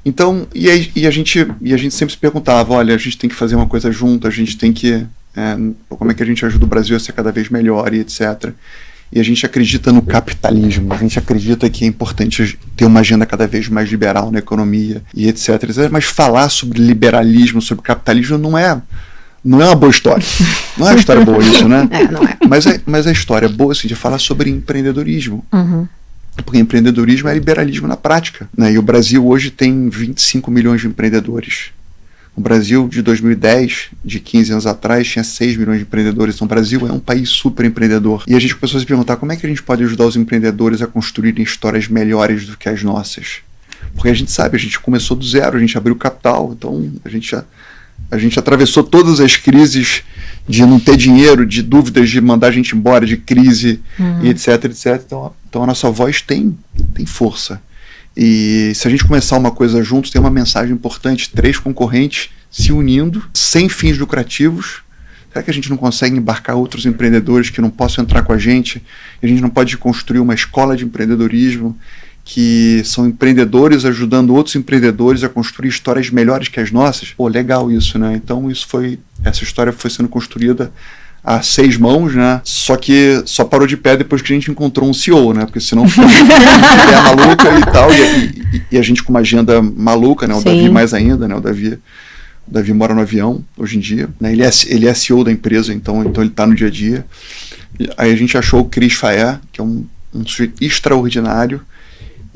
Então, a gente sempre se perguntava, olha, a gente tem que fazer uma coisa junto, a gente tem que... como é que a gente ajuda o Brasil a ser cada vez melhor e etc. E a gente acredita no capitalismo, a gente acredita que é importante ter uma agenda cada vez mais liberal na economia e etc. Mas falar sobre liberalismo, sobre capitalismo não é uma boa história. Não é uma história boa isso, né? Não é. Mas a história boa assim, de falar sobre empreendedorismo. Porque empreendedorismo é liberalismo na prática, né? E o Brasil hoje tem 25 milhões de empreendedores. O Brasil de 2010, de 15 anos atrás, tinha 6 milhões de empreendedores. Então o Brasil é um país super empreendedor. E a gente começou a se perguntar como é que a gente pode ajudar os empreendedores a construírem histórias melhores do que as nossas. Porque a gente sabe, a gente começou do zero, a gente abriu capital, então a gente atravessou todas as crises de não ter dinheiro, de dúvidas, de mandar a gente embora, de crise, e etc, etc. Então a nossa voz tem força. E se a gente começar uma coisa juntos, tem uma mensagem importante, 3 concorrentes se unindo, sem fins lucrativos. Será que a gente não consegue embarcar outros empreendedores que não possam entrar com a gente? A gente não pode construir uma escola de empreendedorismo que são empreendedores ajudando outros empreendedores a construir histórias melhores que as nossas? Pô, legal isso, né? Então essa história foi sendo construída a 6 mãos, né? Só que só parou de pé depois que a gente encontrou um CEO, né? Porque senão fica ideia maluca e tal. E a gente com uma agenda maluca, né? O Davi mais ainda, né? O Davi mora no avião hoje em dia, né? Ele é CEO da empresa, então ele está no dia a dia. E aí a gente achou o Cris Faé, que é um sujeito extraordinário.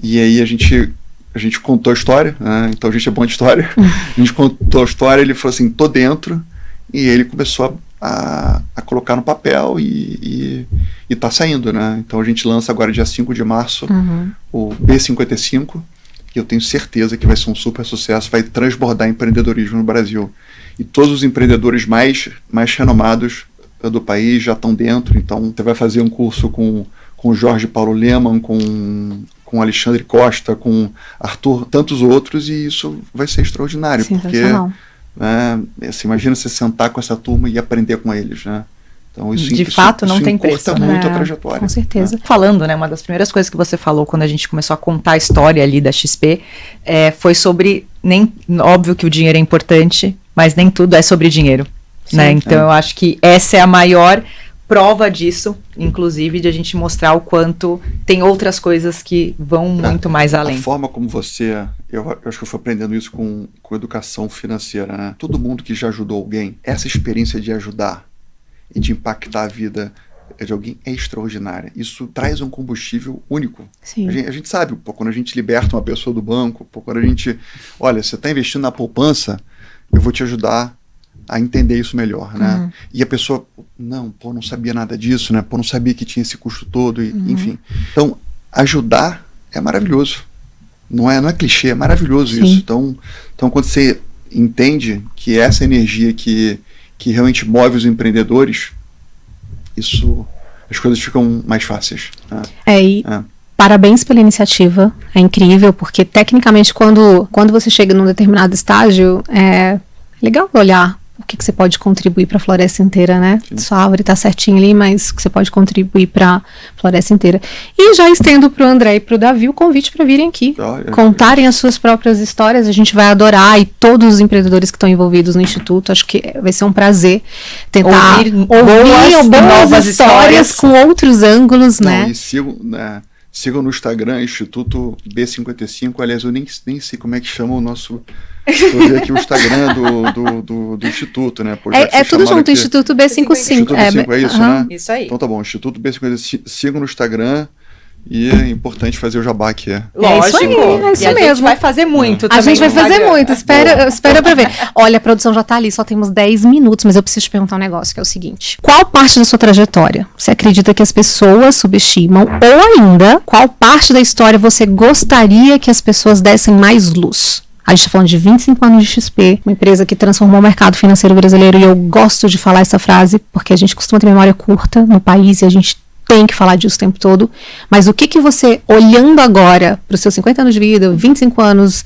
E aí a gente contou a história, né? Então a gente é bom de história. A gente contou a história, ele falou assim, tô dentro. E ele começou a colocar no papel e tá saindo, né? Então a gente lança agora dia 5 de março o B55, que eu tenho certeza que vai ser um super sucesso, vai transbordar empreendedorismo no Brasil. E todos os empreendedores mais renomados do país já estão dentro. Então você vai fazer um curso com o Jorge Paulo Leman, com Alexandre Costa, com Arthur, tantos outros, e isso vai ser extraordinário, porque... Assim, imagina você sentar com essa turma e aprender com eles, né? Então, isso, de fato não tem preço, né? Muito a trajetória. Com certeza. Falando, né, uma das primeiras coisas que você falou quando a gente começou a contar a história ali da XP, foi sobre, óbvio que o dinheiro é importante, mas nem tudo é sobre dinheiro, né? Então eu acho que essa é a maior prova disso, inclusive, de a gente mostrar o quanto tem outras coisas que vão muito mais além. A forma como eu acho que eu fui aprendendo isso com educação financeira, né? Todo mundo que já ajudou alguém, essa experiência de ajudar e de impactar a vida de alguém é extraordinária. Isso traz um combustível único. Sim. A gente sabe, quando a gente liberta uma pessoa do banco, quando a gente, olha, você está investindo na poupança, eu vou te ajudar a entender isso melhor, né? E a pessoa, não sabia nada disso, né? Não sabia que tinha esse custo todo, enfim. Então, ajudar é maravilhoso. Não é clichê, é maravilhoso. Sim. Isso. Então, quando você entende que essa energia que realmente move os empreendedores, as coisas ficam mais fáceis. Parabéns pela iniciativa, é incrível, porque tecnicamente quando você chega num determinado estágio, é legal olhar o que você pode contribuir para a floresta inteira, né? Sim. Sua árvore está certinha ali, mas que você pode contribuir para a floresta inteira. E já estendo para o André e para o Davi o convite para virem aqui, contarem as suas próprias histórias. A gente vai adorar, e todos os empreendedores que estão envolvidos no Instituto, acho que vai ser um prazer tentar ouvir boas histórias com outros ângulos, né? E sigam no Instagram, Instituto B55. Aliás, eu nem sei como é que chama o nosso... Vou ver aqui o Instagram do Instituto, né? É tudo junto, aqui. Instituto B55. Instituto B55 é isso, né? Isso aí. Então tá bom, Instituto B55, sigam no Instagram. E é importante fazer o jabá aqui. Lógico. É isso mesmo. A gente vai fazer muito também. A gente vai fazer muito. Espera pra ver. Olha, a produção já tá ali, só temos 10 minutos, mas eu preciso te perguntar um negócio, que é o seguinte. Qual parte da sua trajetória você acredita que as pessoas subestimam? Ou ainda, qual parte da história você gostaria que as pessoas dessem mais luz? A gente está falando de 25 anos de XP, uma empresa que transformou o mercado financeiro brasileiro, e eu gosto de falar essa frase, porque a gente costuma ter memória curta no país, e a gente tem que falar disso o tempo todo. Mas o que você, olhando agora para os seus 50 anos de vida, 25 anos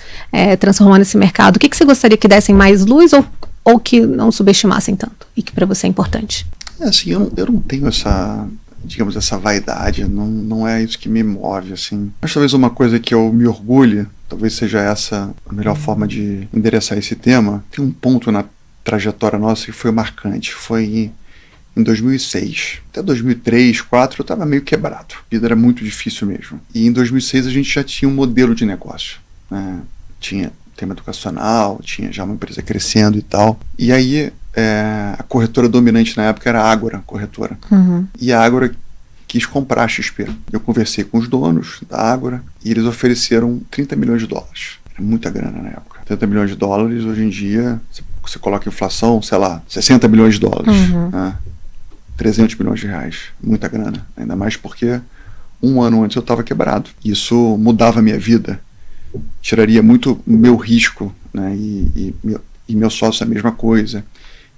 transformando esse mercado, o que você gostaria que dessem mais luz ou que não subestimassem tanto, e que para você é importante? Assim, eu não tenho essa vaidade, não é isso que me move, assim. Mas talvez uma coisa que eu me orgulhe, talvez seja essa a melhor forma de endereçar esse tema. Tem um ponto na trajetória nossa que foi marcante, foi em 2006. Até 2003, 2004 eu estava meio quebrado, a vida era muito difícil mesmo. E em 2006 a gente já tinha um modelo de negócio, né? Tinha tema educacional, tinha já uma empresa crescendo e tal. E aí a corretora dominante na época era a Ágora, corretora. E a Ágora quis comprar a XP. Eu conversei com os donos da Ágora e eles ofereceram 30 milhões de dólares. Era muita grana na época. 30 milhões de dólares, hoje em dia, você coloca inflação, sei lá, 60 milhões de dólares. Né? 300 milhões de reais. Muita grana. Ainda mais porque um ano antes eu estava quebrado. Isso mudava a minha vida. Tiraria muito o meu risco, né? E meu sócio a mesma coisa.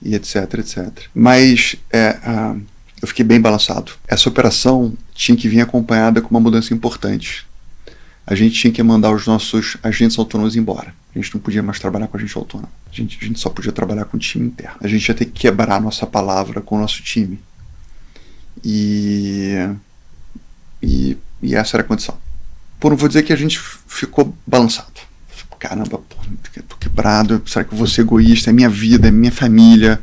E etc, etc. Mas eu fiquei bem balançado. Essa operação tinha que vir acompanhada com uma mudança importante. A gente tinha que mandar os nossos agentes autônomos embora. A gente não podia mais trabalhar com agente autônomo. A gente só podia trabalhar com o time interno. A gente ia ter que quebrar a nossa palavra com o nosso time. E essa era a condição. Não vou dizer que a gente ficou balançado. Caramba, eu tô quebrado, será que eu vou ser egoísta? É minha vida, é minha família,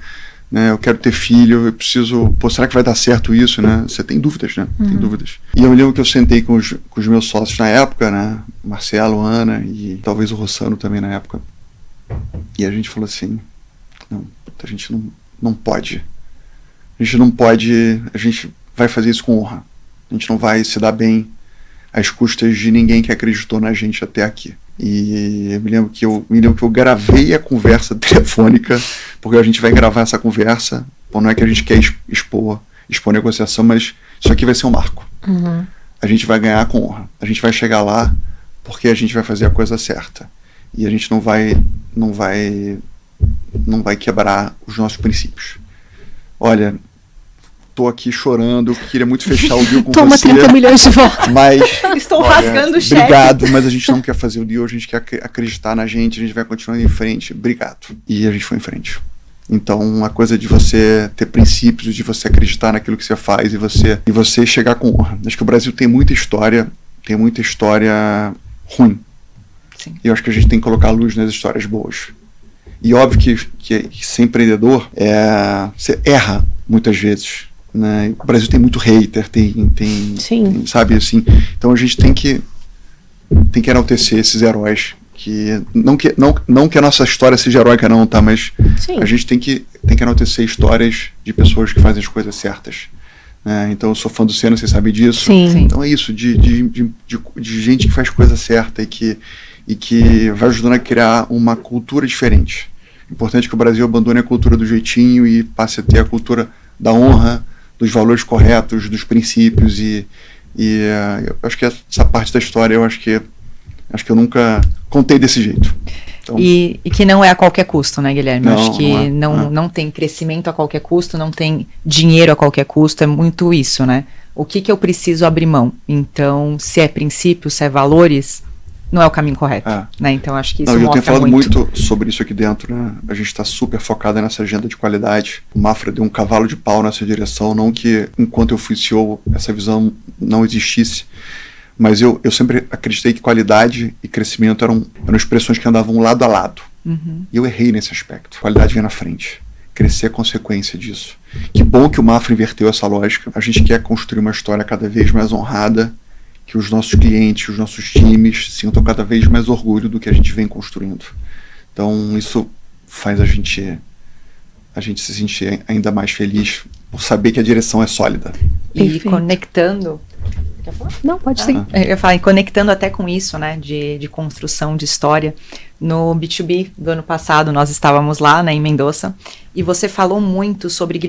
né? Eu quero ter filho, eu preciso... será que vai dar certo isso, né? Você tem dúvidas, né? Tem dúvidas. E eu me lembro que eu sentei com os meus sócios na época, né? Marcelo, Ana e talvez o Rossano também na época. E a gente falou assim, não, a gente não pode. A gente não pode, a gente vai fazer isso com honra. A gente não vai se dar bem às custas de ninguém que acreditou na gente até aqui. E eu me lembro que eu gravei a conversa telefônica, porque a gente vai gravar essa conversa. Não é que a gente quer expor negociação, mas isso aqui vai ser um marco. A gente vai ganhar com honra. A gente vai chegar lá porque a gente vai fazer a coisa certa. E a gente não vai quebrar os nossos princípios. Olha, tô aqui chorando, queria muito fechar o deal com Toma você. 30 milhões de volta. Mas, estou rasgando o cheque. Obrigado, mas a gente não quer fazer o deal, a gente quer acreditar na gente, a gente vai continuar em frente. Obrigado. E a gente foi em frente. Então, a coisa de você ter princípios, de você acreditar naquilo que você faz e você chegar com honra. Acho que o Brasil tem muita história ruim. Sim. E eu acho que a gente tem que colocar a luz nas histórias boas. E óbvio que ser empreendedor você erra muitas vezes, né? O Brasil tem muito hater, tem sabe assim. Então a gente tem que enaltecer esses heróis. Não que a nossa história seja heróica não, tá? Mas a gente tem que enaltecer histórias de pessoas que fazem as coisas certas. Então eu sou fã do Senna, você sabe disso. Sim. Então é isso, de gente que faz coisa certa e que vai ajudando a criar uma cultura diferente. É importante que o Brasil abandone a cultura do jeitinho e passe a ter a cultura da honra, dos valores corretos, dos princípios e eu acho que essa parte da história eu acho que eu nunca contei desse jeito. Então, e que não é a qualquer custo, né, Guilherme? Não, eu acho que não tem crescimento a qualquer custo, não tem dinheiro a qualquer custo, é muito isso, né? O que eu preciso abrir mão? Então, se é princípio, se é valores, não é o caminho correto, né? Então, acho que isso mostra muito. Eu tenho falado muito sobre isso aqui dentro, né? A gente está super focada nessa agenda de qualidade. O Mafra deu um cavalo de pau nessa direção, não que enquanto eu fui CEO essa visão não existisse, mas eu sempre acreditei que qualidade e crescimento eram expressões que andavam lado a lado. Uhum. E eu errei nesse aspecto. Qualidade vem na frente. Crescer é consequência disso. Que bom que o Mafra inverteu essa lógica. A gente quer construir uma história cada vez mais honrada, que os nossos clientes, os nossos times sintam cada vez mais orgulho do que a gente vem construindo. Então isso faz a gente se sentir ainda mais feliz por saber que a direção é sólida. E conectando... Quer falar? Não, pode sim. Eu ia falar, e conectando até com isso, né, de construção de história, no B2B do ano passado, nós estávamos lá, né, em Mendoza, e você falou muito sobre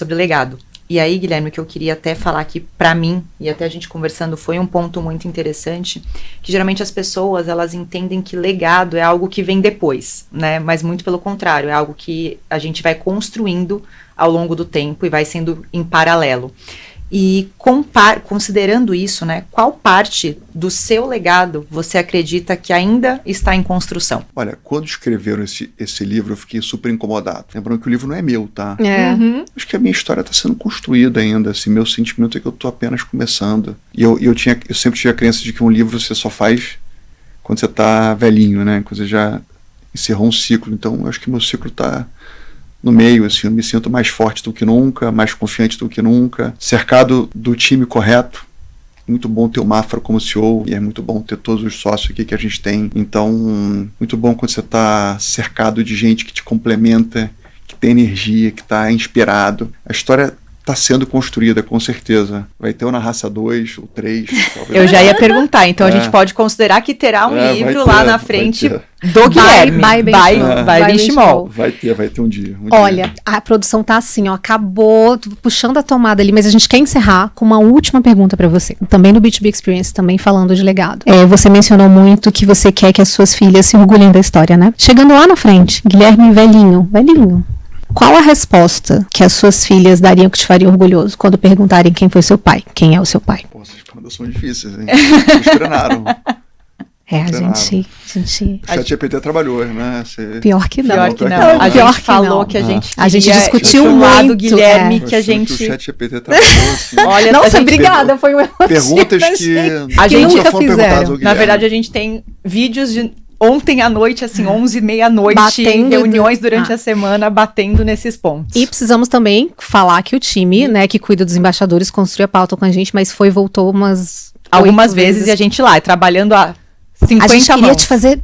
legado. E aí, Guilherme, o que eu queria até falar aqui pra mim, e até a gente conversando, foi um ponto muito interessante, que geralmente as pessoas, elas entendem que legado é algo que vem depois, né, mas muito pelo contrário, é algo que a gente vai construindo ao longo do tempo e vai sendo em paralelo. E considerando isso, né, qual parte do seu legado você acredita que ainda está em construção? Olha, quando escreveram esse livro, eu fiquei super incomodado. Lembrando que o livro não é meu, tá? Uhum. Acho que a minha história está sendo construída ainda. Assim, meu sentimento é que eu estou apenas começando. E eu sempre tive a crença de que um livro você só faz quando você está velhinho, né? Quando você já encerrou um ciclo. Então, eu acho que meu ciclo está no meio, assim, eu me sinto mais forte do que nunca, mais confiante do que nunca, cercado do time correto. Muito bom ter o Mafra como CEO e é muito bom ter todos os sócios aqui que a gente tem. Então, muito bom quando você está cercado de gente que te complementa, que tem energia, que está inspirado. A história está sendo construída, com certeza. Vai ter o Na Raça 2, ou 3. Talvez. Eu já ia perguntar, então a gente pode considerar que terá um livro lá na frente do Guilherme. Vai Benchimol. Vai ter um dia. Olha, a produção tá assim, ó, acabou puxando a tomada ali, mas a gente quer encerrar com uma última pergunta para você. Também no B2B Experience, também falando de legado. Você mencionou muito que você quer que as suas filhas se orgulhem da história, né? Chegando lá na frente, Guilherme velhinho. Qual a resposta que as suas filhas dariam que te faria orgulhoso quando perguntarem quem foi seu pai? Quem é o seu pai? Pô, essas perguntas são difíceis, hein? Eles treinaram. A gente... O ChatGPT trabalhou, né? Pior que não. A gente falou que a gente a gente discutiu muito. Lado, Guilherme, que a gente... O ChatGPT trabalhou, assim. Olha, nossa, obrigada, foi um elogio. Perguntas que a gente nunca fizeram. Na verdade, a gente tem vídeos de... Ontem à noite, assim, 11h30 à noite, reuniões durante a semana, batendo nesses pontos. E precisamos também falar que o time, né, que cuida dos embaixadores, construiu a pauta com a gente, mas voltou algumas vezes. E a gente lá, trabalhando a 50 mãos. A gente queria te fazer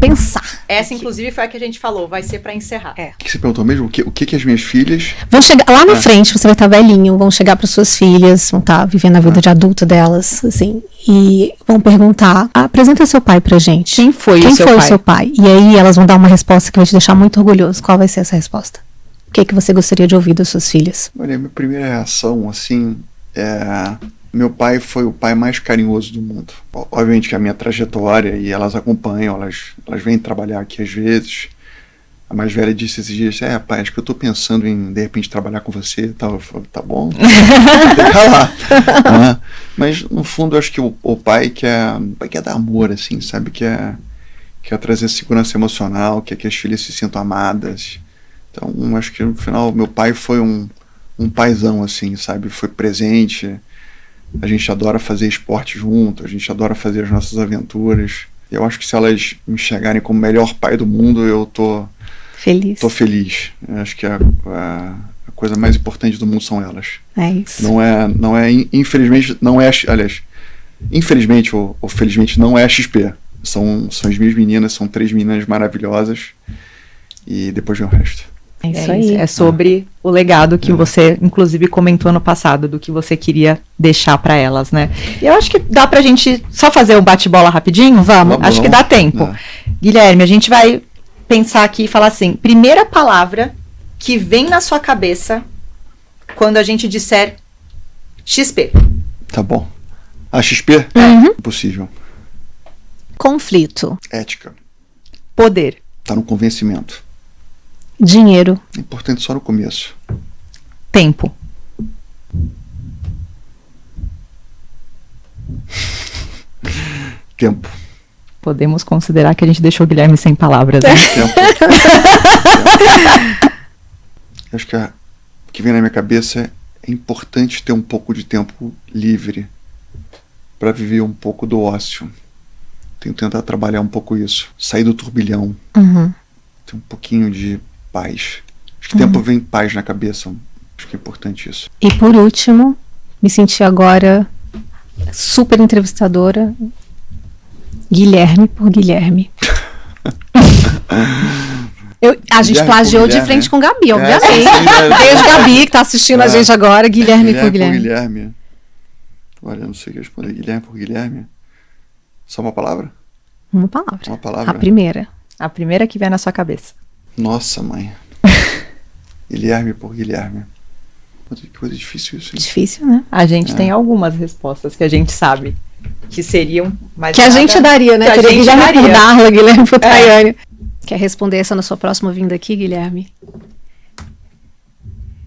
pensar. Essa, inclusive, foi a que a gente falou, vai ser pra encerrar. O que você perguntou mesmo? O que as minhas filhas... Vão chegar lá na frente, você vai estar velhinho, vão chegar para suas filhas, vão estar vivendo a vida de adulta delas, assim, e vão perguntar, apresenta seu pai pra gente. Quem foi o seu pai? E aí elas vão dar uma resposta que vai te deixar muito orgulhoso. Qual vai ser essa resposta? O que você gostaria de ouvir das suas filhas? Olha, minha primeira reação, assim, meu pai foi o pai mais carinhoso do mundo. Obviamente que a minha trajetória, e elas acompanham, elas vêm trabalhar aqui às vezes. A mais velha disse esses dias, pai, acho que eu tô pensando em, de repente, trabalhar com você e tal. Eu falei, tá bom, deixa lá. Mas, no fundo, eu acho que o pai quer dar amor, assim, sabe? Quer trazer segurança emocional, quer que as filhas se sintam amadas. Então, acho que no final, meu pai foi um paizão, assim, sabe? Foi presente. A gente adora fazer esporte junto, a gente adora fazer as nossas aventuras. Eu acho que se elas me enxergarem como o melhor pai do mundo, eu tô feliz. Eu acho que a coisa mais importante do mundo são elas. É isso. Infelizmente, infelizmente ou felizmente, não é a XP. São as minhas meninas, são 3 meninas maravilhosas. E depois vem o resto. É isso aí. É sobre o legado que você, inclusive, comentou no passado, do que você queria deixar para elas, né? E eu acho que dá pra gente só fazer um bate-bola rapidinho? Vamos. Acho que dá tempo. Guilherme, a gente vai pensar aqui e falar assim, primeira palavra que vem na sua cabeça quando a gente disser XP. Tá bom. A XP? Impossível. Conflito. Ética. Poder. Tá no convencimento. Dinheiro. É importante só no começo. Tempo. Tempo. Podemos considerar que a gente deixou o Guilherme sem palavras, né? Tempo. Acho que o que vem na minha cabeça é importante ter um pouco de tempo livre para viver um pouco do ócio. Tenho que tentar trabalhar um pouco isso. Sair do turbilhão. Ter um pouquinho de paz. Acho que tempo vem paz na cabeça. Acho que é importante isso. E por último, me senti agora super entrevistadora. Guilherme por Guilherme. A gente plagiou de frente com Gabi, obviamente. Beijo, Gabi, que tá assistindo a gente agora. Guilherme por Guilherme. Olha, não sei o que responder. Guilherme por Guilherme. Só uma palavra? Uma palavra. Uma palavra. A primeira. A primeira que vem na sua cabeça. Nossa, mãe. Guilherme por Guilherme. Que coisa difícil isso, hein? Difícil, né? A gente tem algumas respostas que a gente sabe que seriam mais... Que a gente daria, né? Teria Guilherme por Darla, Guilherme por Tayane. Quer responder essa na sua próxima vinda aqui, Guilherme?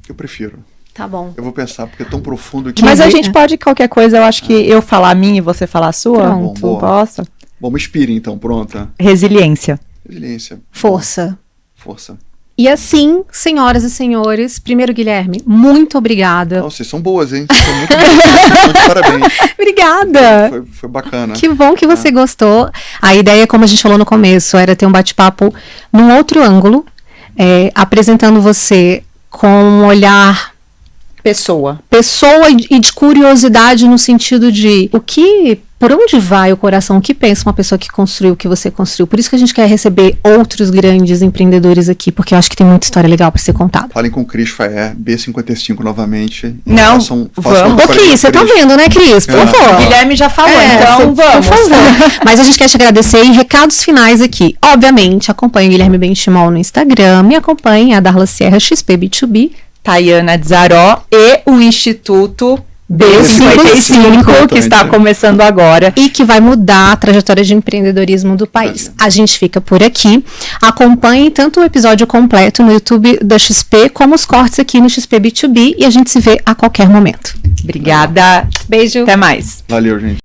Eu prefiro. Tá bom. Eu vou pensar, porque é tão profundo que... Mas a gente pode, qualquer coisa, eu acho que eu falar a minha e você falar a sua. Pronto. Posso? Bom, me inspire então, pronta. Resiliência. Resiliência. Força. Força. E assim, senhoras e senhores, primeiro, Guilherme, muito obrigada. Não, vocês são boas, hein? Vocês são muito boas. Muito parabéns. Obrigada. Foi bacana. Que bom que você gostou. A ideia, como a gente falou no começo, era ter um bate-papo num outro ângulo, apresentando você com um olhar... Pessoa e de curiosidade no sentido de por onde vai o coração, o que pensa uma pessoa que construiu o que você construiu. Por isso que a gente quer receber outros grandes empreendedores aqui, porque eu acho que tem muita história legal para ser contada. Falem com o Cris Faé, B55 novamente. Não, vamos. Ô Cris, você tá vendo, né, Cris? Por favor. O Guilherme já falou, então vamos. Por favor. Mas a gente quer te agradecer e recados finais aqui. Obviamente, acompanhe o Guilherme Benchimol no Instagram, me acompanhe a Darla Sierra XP B2B, Tayana Dzaró e o Instituto B55, que está começando agora. E que vai mudar a trajetória de empreendedorismo do país. A gente fica por aqui. Acompanhe tanto o episódio completo no YouTube da XP, como os cortes aqui no XP B2B. E a gente se vê a qualquer momento. Obrigada. Beijo. Até mais. Valeu, gente.